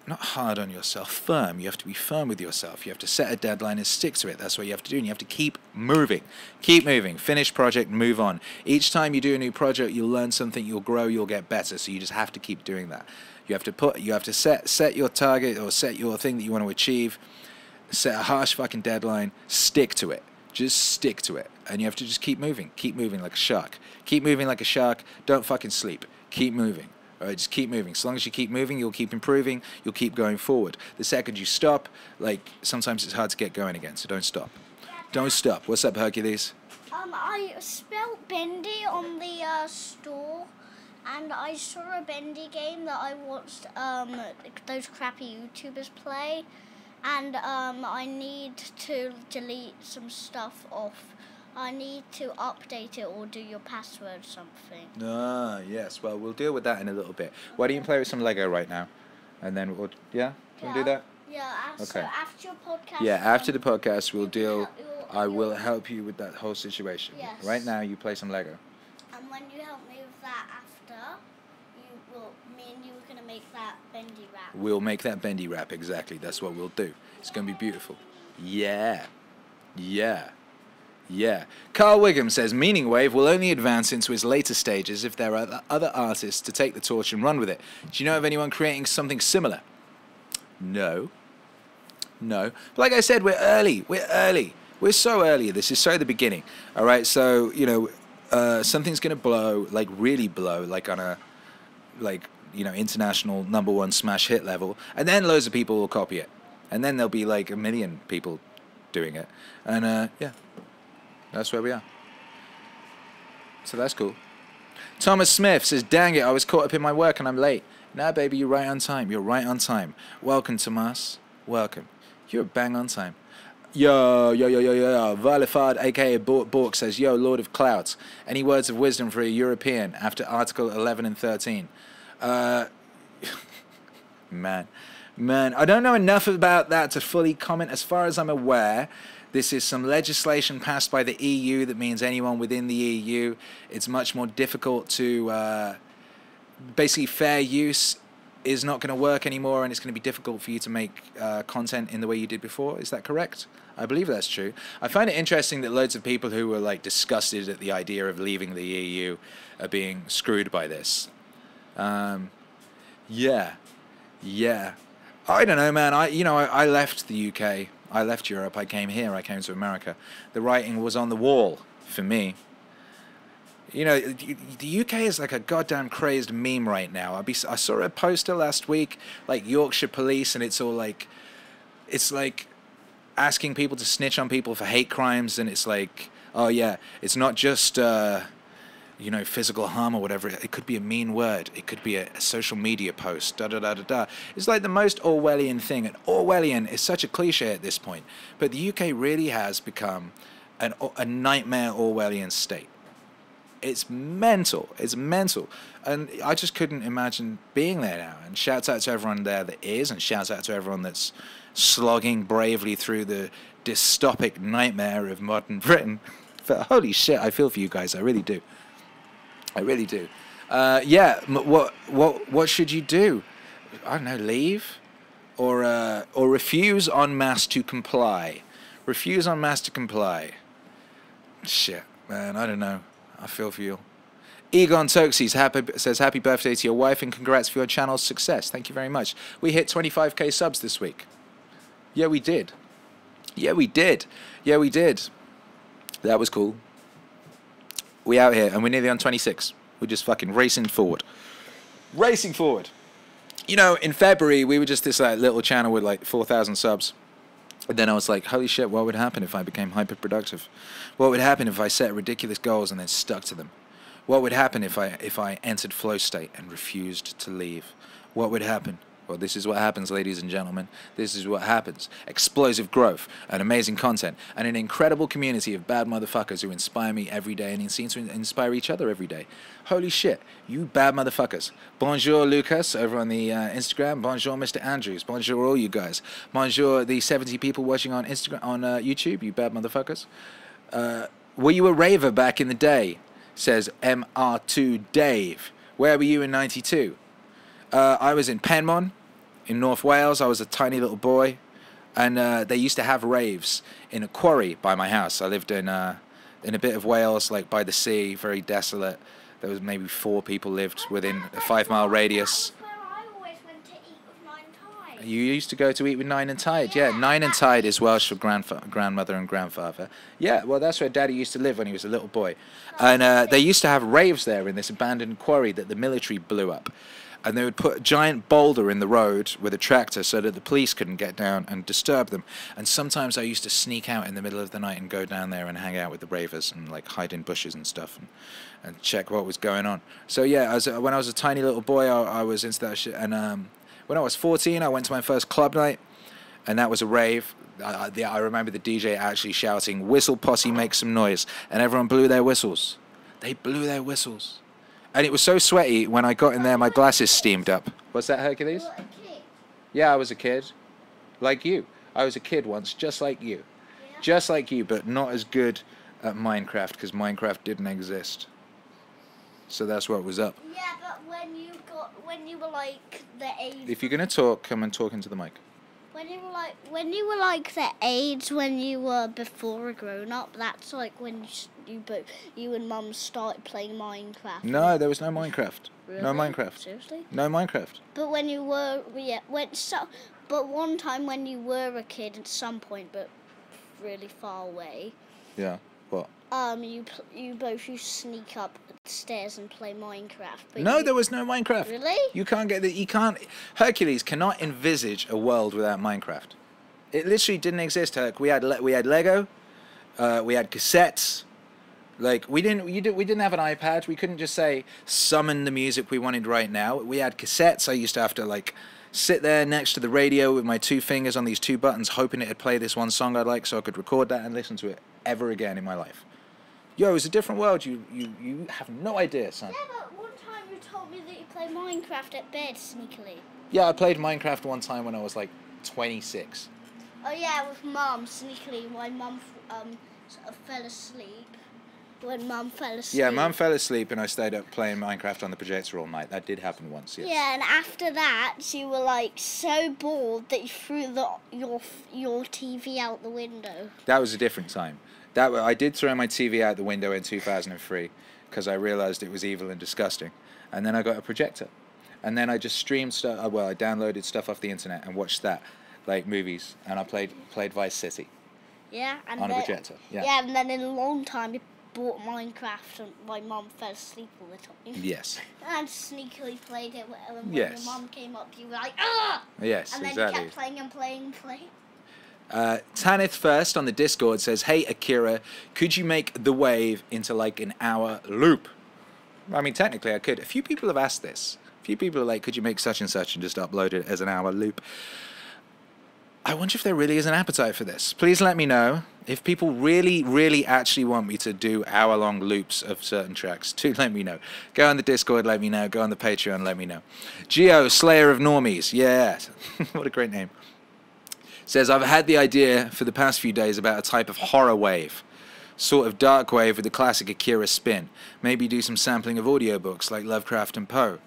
not hard on yourself, firm. You have to be firm with yourself. You have to set a deadline and stick to it. That's what you have to do. And you have to keep moving. Keep moving. Finish project, move on. Each time you do a new project, you'll learn something, you'll grow, you'll get better. So you just have to keep doing that. You have to set your target or set your thing that you want to achieve. Set a harsh fucking deadline. Stick to it. Just stick to it. And you have to just keep moving. Keep moving like a shark. Keep moving like a shark. Don't fucking sleep. Keep moving. All right, just keep moving. As long as you keep moving, you'll keep improving. You'll keep going forward. The second you stop, like, sometimes it's hard to get going again. So don't stop. Don't stop. What's up, Hercules? I spelt bendy on the store, and I saw a bendy game that I watched those crappy YouTubers play, and I need to delete some stuff off. I need to update it or do your password something. Ah, yes. Well, we'll deal with that in a little bit. Why don't you play with some Lego right now? And then we'll, yeah? We'll do that? Yeah, Okay. so after your podcast... Yeah, after the podcast, we'll you'll- I will help you with that whole situation. Yes. Right now, you play some Lego. And when you help me with that after, me and you are going to make that bendy wrap. We'll make that bendy wrap, exactly. That's what we'll do. It's going to be beautiful. Yeah. Yeah. Yeah. Carl Wiggum says, MEANINGWAVE will only advance into its later stages if there are other artists to take the torch and run with it. Do you know of anyone creating something similar? No. No. But like I said, we're early. We're early. We're so early. This is so the beginning. All right. So, you know, something's going to blow, like really blow, like on a, like, you know, international #1 smash hit level. And then loads of people will copy it. And then there'll be like 1 million people doing it. And, yeah, that's where we are. So that's cool. Thomas Smith says, dang it, I was caught up in my work and I'm late. Nah, baby, you're right on time. You're right on time. Welcome, Tomas. Welcome. You're bang on time. Yo. Valifard, a.k.a. Bork, says, yo, Lord of Clouds. Any words of wisdom for a European after Article 11 and 13? Man, I don't know enough about that to fully comment. As far as I'm aware, this is some legislation passed by the EU that means anyone within the EU, it's much more difficult to... basically, fair use is not going to work anymore, and it's going to be difficult for you to make content in the way you did before. Is that correct? I believe that's true. I find it interesting that loads of people who were like disgusted at the idea of leaving the EU are being screwed by this. Yeah. I don't know, man. I left the UK. I left Europe. I came here. I came to America. The writing was on the wall for me. You know, the UK is like a goddamn crazed meme right now. I saw a poster last week, like Yorkshire police, and it's all like, it's like asking people to snitch on people for hate crimes, and it's like, oh yeah, it's not just, you know, physical harm or whatever. It could be a mean word. It could be a social media post. Da-da-da-da-da. It's like the most Orwellian thing, and Orwellian is such a cliche at this point. But the UK really has become a nightmare Orwellian state. It's mental. It's mental. And I just couldn't imagine being there now. And shouts out to everyone there that is, and shouts out to everyone that's slogging bravely through the dystopic nightmare of modern Britain. But holy shit, I feel for you guys. I really do. I really do. Yeah, what should you do? I don't know, leave? Or refuse en masse to comply. Refuse en masse to comply. Shit, man, I don't know. I feel for you. Egon Toxis says, happy birthday to your wife and congrats for your channel's success. Thank you very much. We hit 25k subs this week. Yeah, we did. Yeah, we did. Yeah, we did. That was cool. We out here and we're nearly on 26. We're just fucking racing forward. Racing forward. You know, in February, we were just this little channel with like 4,000 subs. And then I was like, holy shit, what would happen if I became hyper-productive? What would happen if I set ridiculous goals and then stuck to them? What would happen if I entered flow state and refused to leave? What would happen? Well, this is what happens, ladies and gentlemen. This is what happens. Explosive growth and amazing content and an incredible community of bad motherfuckers who inspire me every day and seem to inspire each other every day. Holy shit, you bad motherfuckers. Bonjour, Lucas, over on the Instagram. Bonjour, Mr. Andrews. Bonjour, all you guys. Bonjour, the 70 people watching on Instagram, on YouTube, you bad motherfuckers. Were you a raver back in the day? Says MR2 Dave. Where were you in 92? I was in Penmon, in North Wales. I was a tiny little boy, and they used to have raves in a quarry by my house. I lived in a bit of Wales, like by the sea, very desolate. There was maybe 4 people lived within a 5-mile radius. That's where I always went to eat with Nine Tide. You used to go to eat with Nine and Tide, yeah. Nine and Tide is Welsh for grandmother and grandfather. Yeah, well, that's where Daddy used to live when he was a little boy. And they used to have raves there in this abandoned quarry that the military blew up. and they would put a giant boulder in the road with a tractor so that the police couldn't get down and disturb them. And sometimes I used to sneak out in the middle of the night and go down there and hang out with the ravers and like hide in bushes and stuff and check what was going on. So yeah, when I was a tiny little boy, I was into that shit. And when I was 14, I went to my first club night, and that was a rave. I remember the DJ actually shouting, "Whistle posse, make some noise," and everyone blew their whistles. They blew their whistles. And it was so sweaty, when I got in there, my glasses steamed up. What's that, Hercules? Yeah, I was a kid. Like you. I was a kid once, just like you. Yeah. Just like you, but not as good at Minecraft, because Minecraft didn't exist. So that's what was up. Yeah, but when you were like the age... If you're going to talk, come and talk into the mic. When you were like the age when you were before a grown up, that's like when you and Mum started playing Minecraft. No, there was no Minecraft. Really? No Minecraft. Seriously? No Minecraft. But when you were, but one time when you were a kid at some point, but really far away. Yeah. What? You both used to sneak up the stairs and play Minecraft. But No, there was no Minecraft. Really? You can't get the. You can't. Hercules cannot envisage a world without Minecraft. It literally didn't exist, Herc. We had Lego. We had cassettes. Like we didn't have an iPad. We couldn't just say summon the music we wanted right now. We had cassettes. I used to have to like sit there next to the radio with my 2 fingers on these 2 buttons, hoping it'd play this one song I'd like, so I could record that and listen to it ever again in my life. Yo, it's a different world. You have no idea, son. Yeah, but one time you told me that you play Minecraft at bed sneakily. Yeah, I played Minecraft one time when I was like 26. Oh yeah, with Mum sneakily. My mum sort of fell asleep. When Mum fell asleep. Yeah, Mum fell asleep and I stayed up playing Minecraft on the projector all night. That did happen once, yes. Yeah, and after that, you were like so bored that you threw your TV out the window. That was a different time. I did throw my TV out the window in 2003 because I realized it was evil and disgusting. And then I got a projector. And then I just streamed stuff. Well, I downloaded stuff off the internet and watched that, like movies. And I played Vice City. Yeah, and on a projector. Yeah. Yeah, and then in a long time you bought Minecraft and my mum fell asleep all the time. Yes. And sneakily played it when yes. your mum came up, you were like, ah! Yes, and then exactly. you kept playing and playing and playing. Tanith First on the Discord says, "Hey Akira, could you make the wave into like an hour loop?" I mean, technically I could. A few people have asked this. A few people are like, "Could you make such and such and just upload it as an hour loop?" I wonder if there really is an appetite for this. Please let me know. If people really, really actually want me to do hour-long loops of certain tracks, do let me know. Go on the Discord, let me know. Go on the Patreon, let me know. Geo, Slayer of Normies. Yeah. What a great name. Says, "I've had the idea for the past few days about a type of horror wave. Sort of dark wave with the classic Akira spin. Maybe do some sampling of audiobooks like Lovecraft and Poe.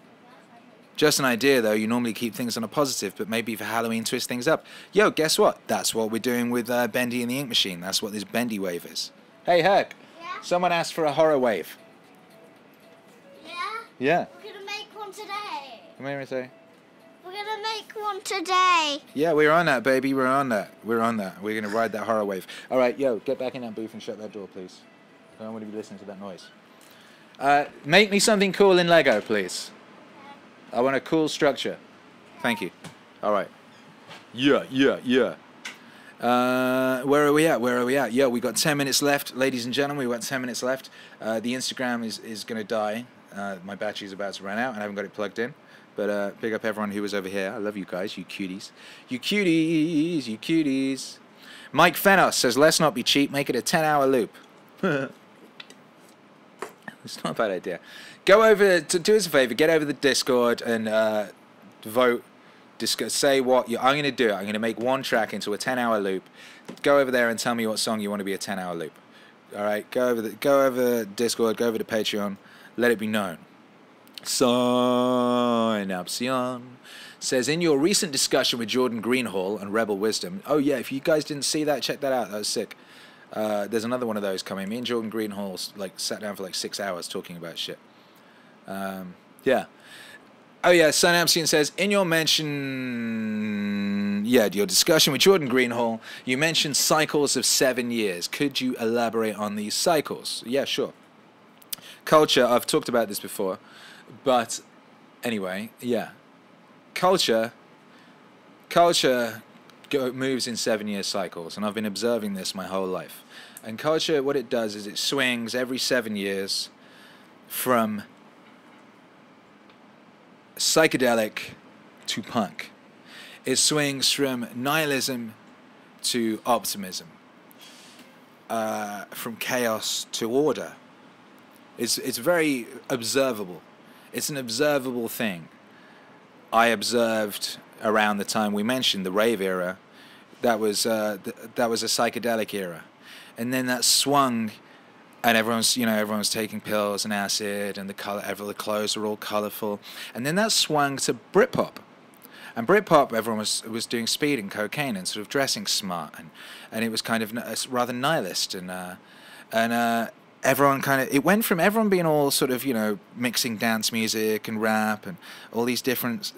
Just an idea, though. You normally keep things on a positive, but maybe for Halloween twist things up. Yo, guess what? That's what we're doing with Bendy and the Ink Machine. That's what this Bendy wave is." Hey, Herc. Yeah? Someone asked for a horror wave. Yeah? Yeah. We're going to make one today. Come here and say. We're going to make one today. Yeah, we're on that, baby. We're on that. We're on that. We're going to ride that horror wave. All right, yo, get back in that booth and shut that door, please. I don't want to be listening to that noise. Make me something cool in Lego, please. I want a cool structure. Thank you. All right. Yeah. Where are we at? Yeah, we got 10 minutes left. Ladies and gentlemen, we got 10 minutes left. The Instagram is going to die. My battery's about to run out and I haven't got it plugged in. But big up everyone who was over here. I love you guys, you cuties. You cuties, you cuties. Mike Fenos says, "Let's not be cheap. Make it a 10-hour loop." It's not a bad idea. Go over, do us a favor, get over the Discord and vote. Say what I'm going to do. I'm going to make one track into a 10-hour loop. Go over there and tell me what song you want to be a 10-hour loop. All right, go over Discord, go over to Patreon. Let it be known. Synapsion says, "In your recent discussion with Jordan Greenhall and Rebel Wisdom." Oh yeah, if you guys didn't see that, check that out. That was sick. There's another one of those coming. Me and Jordan Greenhall like sat down for like 6 hours talking about shit. Yeah. Oh yeah, Synapsion says, "In your mention, your discussion with Jordan Greenhall, you mentioned cycles of 7 years. Could you elaborate on these cycles?" Yeah, sure. Culture, I've talked about this before, but Anyway, yeah. Culture moves in 7-year cycles, and I've been observing this my whole life. And culture, what it does is it swings every 7 years from psychedelic to punk. It swings from nihilism to optimism, from chaos to order. It's very observable. It's an observable thing. I observed around the time we mentioned the rave era, that was a psychedelic era, and then that swung, and everyone's taking pills and acid, and the clothes were all colourful, and then that swung to Britpop. And Britpop, everyone was doing speed and cocaine and sort of dressing smart, and it was kind of rather nihilist, and everyone it went from everyone being all sort of, mixing dance music and rap and all these different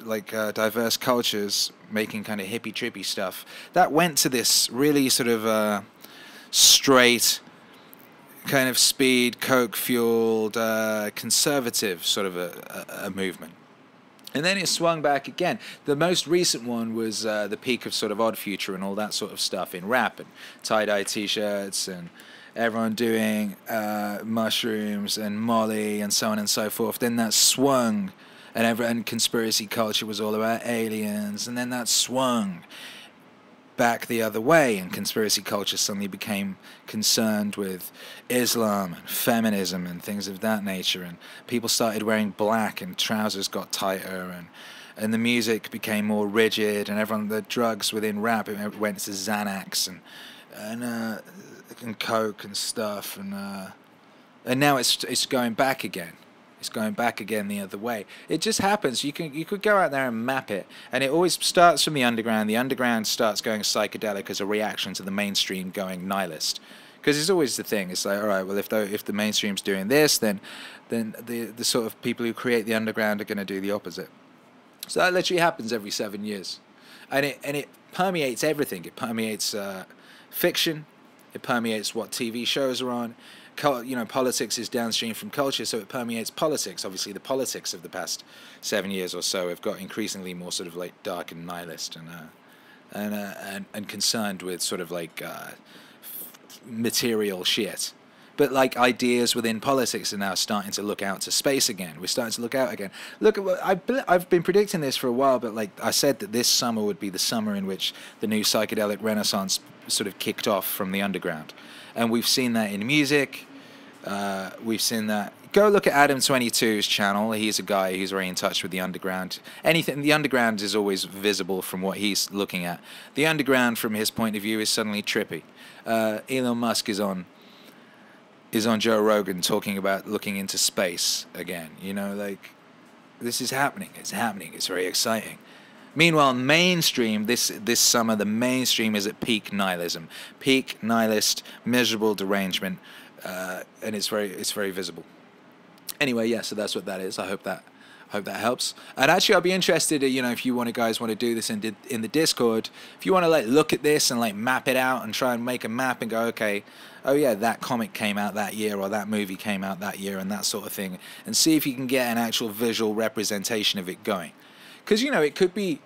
diverse cultures making kind of hippie trippy stuff, that went to this really sort of straight kind of speed coke fueled conservative sort of a movement. And then it swung back again. The most recent one was the peak of sort of Odd Future and all that sort of stuff in rap, and tie-dye t-shirts, and everyone doing mushrooms and Molly and so on and so forth. Then that swung, and conspiracy culture was all about aliens. And then that swung back the other way, and conspiracy culture suddenly became concerned with Islam and feminism and things of that nature, and people started wearing black and trousers got tighter, and the music became more rigid, and the drugs within rap, it went to Xanax and coke and stuff, and now it's going back again. It's going back again the other way. It just happens. You could go out there and map it, and it always starts from the underground. The underground starts going psychedelic as a reaction to the mainstream going nihilist, because it's always the thing. It's like, all right, well, if the mainstream's doing this, then the sort of people who create the underground are going to do the opposite. So that literally happens every 7 years, and it permeates everything. It permeates fiction. It permeates what TV shows are on. Politics is downstream from culture, so it permeates politics. Obviously, the politics of the past 7 years or so have got increasingly more sort of dark and nihilist, and concerned with sort of material shit. But ideas within politics are now starting to look out to space again. We're starting to look out again. Look, I've been predicting this for a while, but I said that this summer would be the summer in which the new psychedelic renaissance sort of kicked off from the underground. And we've seen that in music. We've seen that. Go look at Adam22's channel. He's a guy who's very in touch with the underground. The underground is always visible from what he's looking at. The underground, from his point of view, is suddenly trippy. Elon Musk is on Joe Rogan talking about looking into space again. This is happening. It's happening. It's very exciting. Meanwhile, mainstream, this summer, the mainstream is at peak nihilism, peak nihilist, miserable derangement, and it's very visible. Anyway, yeah, so that's what that is. I hope that helps. And actually, I'll be interested, if you guys want to do this in the Discord, if you want to look at this and map it out and try and make a map and go, okay, oh yeah, that comic came out that year, or that movie came out that year, and that sort of thing, and see if you can get an actual visual representation of it going. Because, it could be,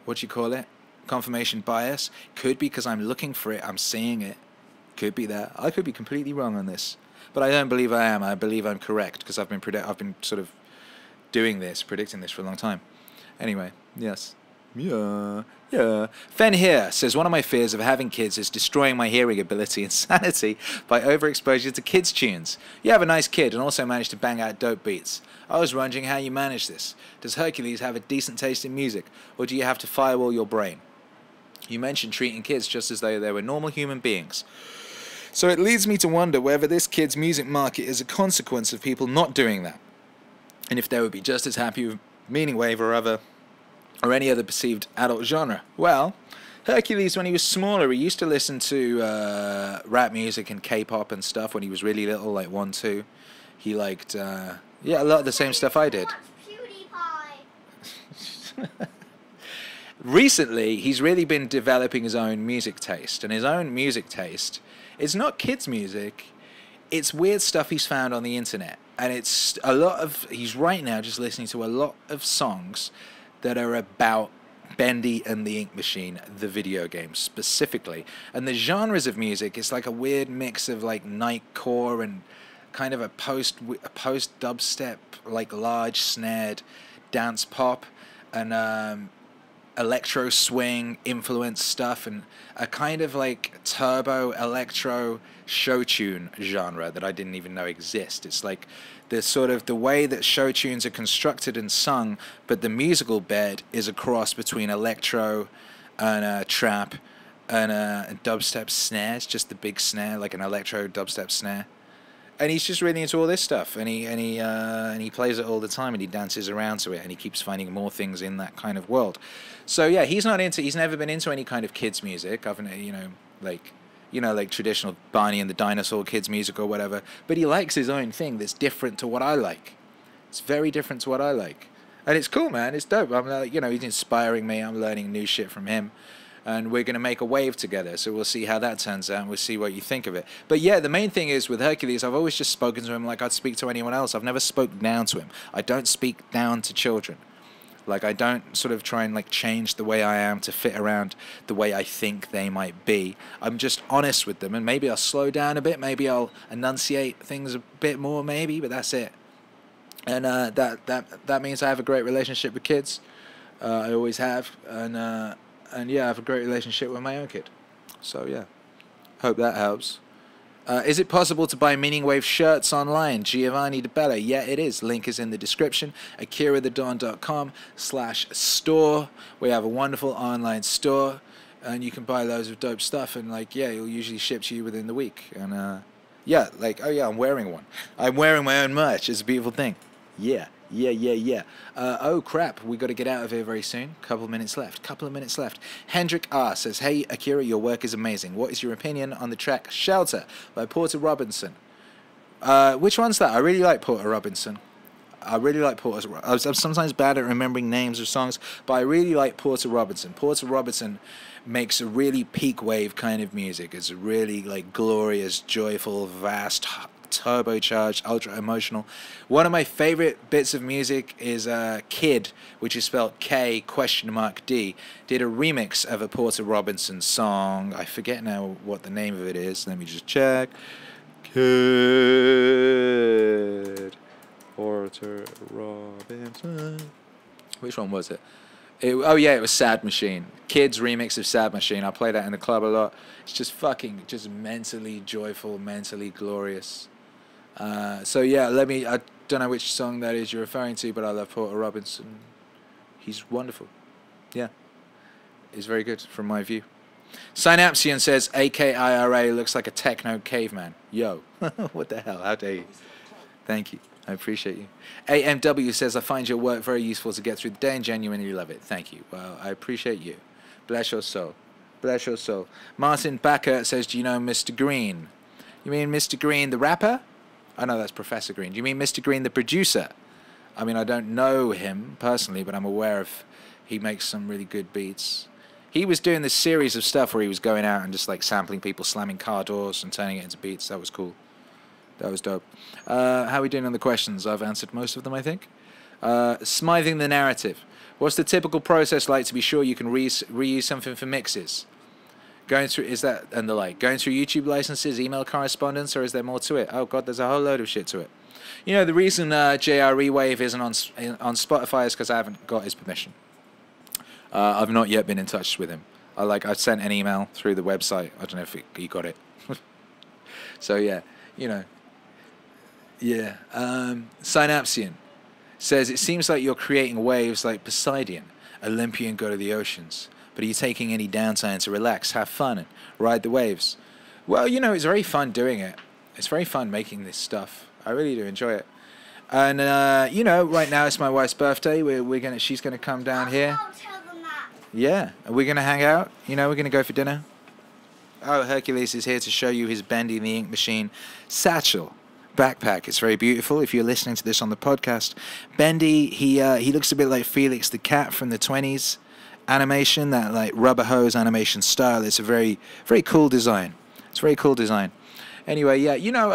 what do you call it? Confirmation bias. Could be because I'm looking for it, I'm seeing it. Could be that. I could be completely wrong on this. But I don't believe I am. I believe I'm correct, because I've been sort of predicting this for a long time. Anyway, yes. Yeah. Fen here says, one of my fears of having kids is destroying my hearing ability and sanity by overexposure to kids' tunes. You have a nice kid and also manage to bang out dope beats. I was wondering how you manage this. Does Hercules have a decent taste in music, or do you have to firewall your brain? You mentioned treating kids just as though they were normal human beings. So it leads me to wonder whether this kid's music market is a consequence of people not doing that, and if they would be just as happy with MEANINGWAVE or any other perceived adult genre. Well, Hercules, when he was smaller, he used to listen to rap music and K-pop and stuff when he was really little, 1, 2. He liked, a lot of the same stuff I did. Recently, he's really been developing his own music taste, and his own music taste is not kids' music, it's weird stuff he's found on the internet. and it's a lot of, he's right now just listening to a lot of songs that are about Bendy and the Ink Machine, the video game specifically. And the genres of music is like a weird mix of like nightcore and kind of a post dubstep, like large snared dance pop, and electro swing influence stuff, and a kind of like turbo electro show tune genre that I didn't even know exist. It's like the sort of the way that show tunes are constructed and sung, but the musical bed is a cross between electro and trap and dubstep snares, just the big snare, like an electro dubstep snare. And he's just really into all this stuff, and he plays it all the time, and he dances around to it, and he keeps finding more things in that kind of world. So yeah, he's never been into any kind of kids music. I've like traditional Barney and the Dinosaur kids music or whatever. But he likes his own thing that's different to what I like. It's very different to what I like, and it's cool, man. It's dope. I'm like, he's inspiring me. I'm learning new shit from him. And we're going to make a wave together, so we'll see how that turns out, and we'll see what you think of it. But yeah, the main thing is with Hercules, I've always just spoken to him like I'd speak to anyone else. I've never spoken down to him. I don't speak down to children. Like, I don't sort of try and like change the way I am to fit around the way I think they might be. I'm just honest with them, and maybe I'll slow down a bit, maybe I'll enunciate things a bit more, maybe, but that's it. And that means I have a great relationship with kids. I always have, and yeah, I have a great relationship with my own kid. So yeah, hope that helps. Is it possible to buy MEANINGWAVE shirts online? Giovanni DeBella. Yeah, it is. Link is in the description. akirathedawn.com/store. We have a wonderful online store, and you can buy loads of dope stuff, and like, yeah, it'll usually ship to you within the week. And yeah, like, oh yeah, I'm wearing one. I'm wearing my own merch. It's a beautiful thing. Yeah. Oh crap, we got to get out of here very soon. Couple of minutes left. Hendrik R says, hey Akira, your work is amazing. What is your opinion on the track Shelter by Porter Robinson? Which one's that? I really like Porter Robinson. I'm sometimes bad at remembering names of songs, but I really like Porter Robinson. Porter Robinson makes a really peak wave kind of music. It's a really like glorious, joyful, vast, turbocharged, ultra emotional. One of my favorite bits of music is Kid, which is spelled K?D, did a remix of a Porter Robinson song. I forget now what the name of it is. Let me just check. Kid, Porter Robinson. Which one was it? Oh yeah, it was Sad Machine. Kid's remix of Sad Machine. I play that in the club a lot. It's just fucking, just mentally joyful, mentally glorious. So yeah, I don't know which song that is you're referring to, but I love Porter Robinson. He's wonderful. Yeah, he's very good from my view. Synapsian says, AKIRA looks like a techno caveman. Yo, what the hell? How dare you? Thank you. I appreciate you. AMW says, I find your work very useful to get through the day and genuinely love it. Thank you. Well, I appreciate you. Bless your soul. Bless your soul. Martin Backer says, do you know Mr. Green? You mean Mr. Green, the rapper? Oh, no, that's Professor Green. Do you mean Mr. Green, the producer? I mean, I don't know him personally, but I'm aware of he makes some really good beats. He was doing this series of stuff where he was going out and just like sampling people slamming car doors and turning it into beats. That was cool. That was dope. How are we doing on the questions? I've answered most of them, I think. Smithing the narrative. What's the typical process like to be sure you can reuse something for mixes? Going through YouTube licenses, email correspondence, or is there more to it? Oh god, there's a whole load of shit to it. You know, the reason JRE Wave isn't on Spotify is because I haven't got his permission. I've not yet been in touch with him. I sent an email through the website. I don't know if he got it. So yeah, you know. Yeah. Synapsian says, it seems like you're creating waves like Poseidon, Olympian god of the oceans. But are you taking any downtime to relax, have fun, and ride the waves? Well, you know, it's very fun doing it. It's very fun making this stuff. I really do enjoy it. And you know, right now it's my wife's birthday. She's gonna come down here. Tell them that. Yeah, and we're gonna hang out. You know, we're gonna go for dinner. Oh, Hercules is here to show you his Bendy the Ink Machine satchel backpack. It's very beautiful. If you're listening to this on the podcast, Bendy, he looks a bit like Felix the cat from the 20s animation, that like rubber hose animation style. It's a very, very cool design. It's a very cool design. Anyway, yeah, you know,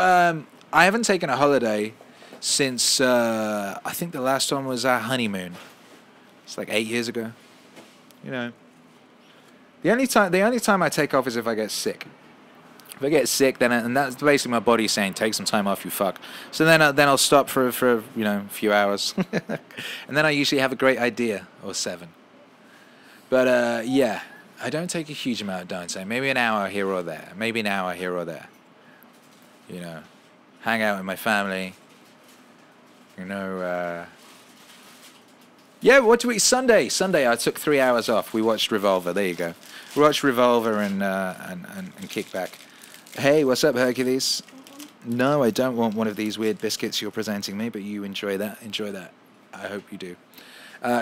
I haven't taken a holiday since I think the last one was our honeymoon. It's like 8 years ago. You know, the only time I take off is if I get sick. If I get sick, and that's basically my body saying take some time off, you fuck. So then I'll stop for you know, a few hours, and then I usually have a great idea or 7. But yeah, I don't take a huge amount of downtime. Maybe an hour here or there. Maybe an hour here or there. You know, hang out with my family. You know, yeah. What do we? Sunday. I took 3 hours off. We watched Revolver. There you go. We watched Revolver and kick back. Hey, what's up, Hercules? No, I don't want one of these weird biscuits you're presenting me, but you enjoy that. Enjoy that. I hope you do.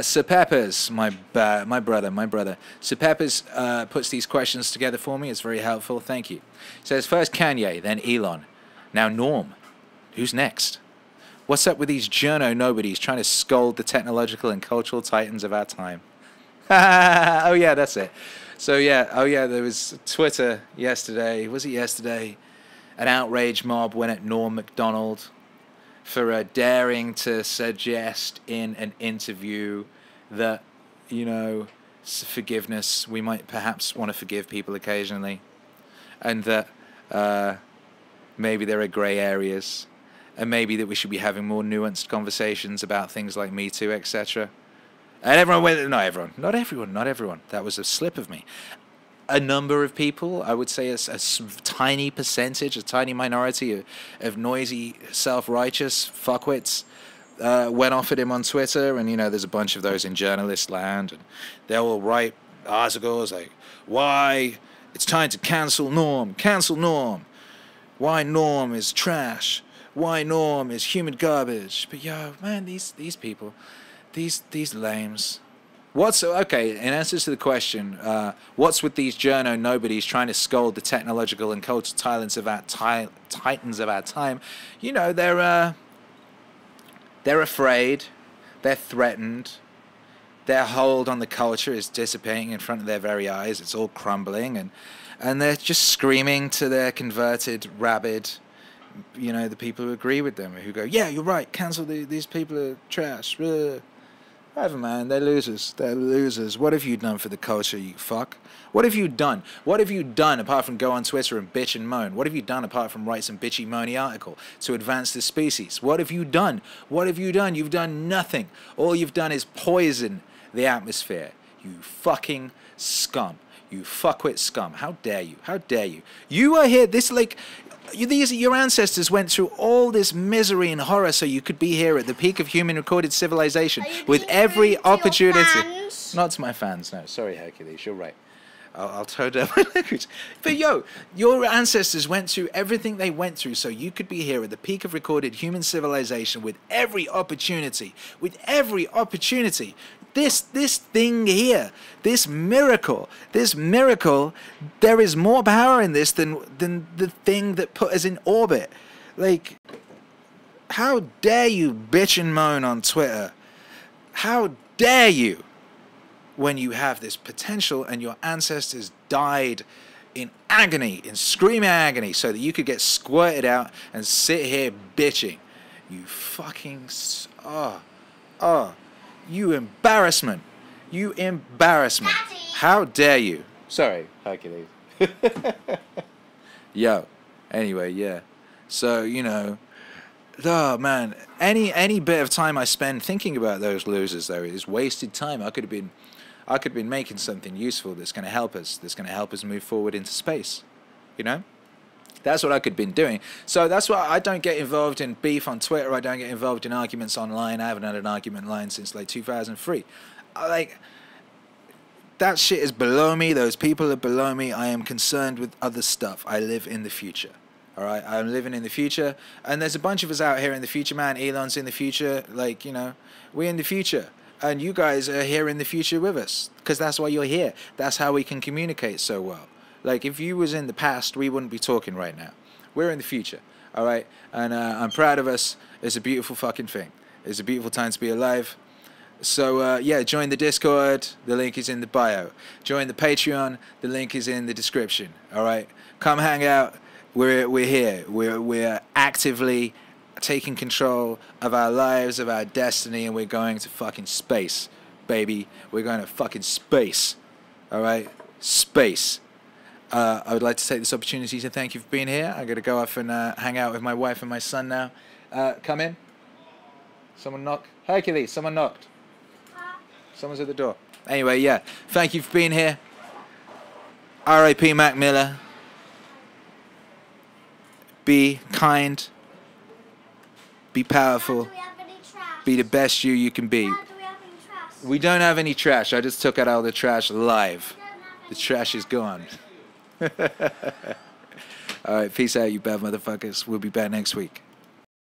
Sir Peppers, my brother. Sir Peppers puts these questions together for me. It's very helpful. Thank you. He says, first Kanye, then Elon. Now Norm. Who's next? What's up with these journo nobodies trying to scold the technological and cultural titans of our time? Oh, yeah, that's it. So, yeah, there was Twitter yesterday. Was it yesterday? An outrage mob went at Norm Macdonald for daring to suggest in an interview that, you know, forgiveness, we might perhaps want to forgive people occasionally, and that maybe there are grey areas, and maybe that we should be having more nuanced conversations about things like Me Too, etc. And everyone went, not everyone. That was a slip of me. A number of people, I would say a tiny percentage, a tiny minority of noisy, self-righteous fuckwits went off at him on Twitter, and, you know, there's a bunch of those in journalist land, and they'll all write articles like, why it's time to cancel Norm, why Norm is trash, why Norm is human garbage. But yo, man, these people, these lames. Okay, in answer to the question, what's with these journo nobodies trying to scold the technological and cultural titans of our time? You know, they're afraid, they're threatened, their hold on the culture is dissipating in front of their very eyes. It's all crumbling, and they're just screaming to their converted, rabid, you know, the people who agree with them, who go, yeah, you're right, cancel these people are trash. Whatever, man, they're losers. They're losers. What have you done for the culture, you fuck? What have you done? What have you done apart from go on Twitter and bitch and moan? What have you done apart from write some bitchy moany article to advance the species? What have you done? What have you done? You've done nothing. All you've done is poison the atmosphere. You fucking scum. You fuckwit scum. How dare you? How dare you? You are here, your ancestors went through all this misery and horror so you could be here at the peak of human recorded civilization with every opportunity. Not to my fans, no. Sorry, Hercules, you're right. I'll tone down my language. But yo, your ancestors went through everything they went through so you could be here at the peak of recorded human civilization with every opportunity. With every opportunity. This thing here, this miracle, there is more power in this than the thing that put us in orbit. Like, how dare you bitch and moan on Twitter? How dare you, when you have this potential and your ancestors died in agony, in screaming agony, so that you could get squirted out and sit here bitching. You fucking... You embarrassment. You embarrassment. Daddy. How dare you? Sorry, Hercules. Yo. Anyway, yeah. So, you know, oh man, any bit of time I spend thinking about those losers though is wasted time. I could have been making something useful that's going to help us. That's going to help us move forward into space. You know? That's what I could have been doing. So that's why I don't get involved in beef on Twitter. I don't get involved in arguments online. I haven't had an argument line since like 2003. That shit is below me. Those people are below me. I am concerned with other stuff. I live in the future. All right? I'm living in the future. And there's a bunch of us out here in the future, man. Elon's in the future. Like, you know, we're in the future. And you guys are here in the future with us. Because that's why you're here. That's how we can communicate so well. Like, if you was in the past, we wouldn't be talking right now. We're in the future, all right? And I'm proud of us. It's a beautiful fucking thing. It's a beautiful time to be alive. So, yeah, join the Discord. The link is in the bio. Join the Patreon. The link is in the description, all right? Come hang out. We're here. We're actively taking control of our lives, of our destiny, and we're going to fucking space, baby. We're going to fucking space. All right? Space. I would like to take this opportunity to thank you for being here. I'm going to go off and hang out with my wife and my son now. Come in. Someone knock. Hercules, someone knocked. Someone's at the door. Anyway, yeah. Thank you for being here. R.I.P. Mac Miller. Be kind. Be powerful. Do we have any trash? Be the best you can be. Dad, do we have any trash? We don't have any trash. I just took out all the trash live. We don't have The any trash is gone. Alright, peace out, you bad motherfuckers. We'll be back next week.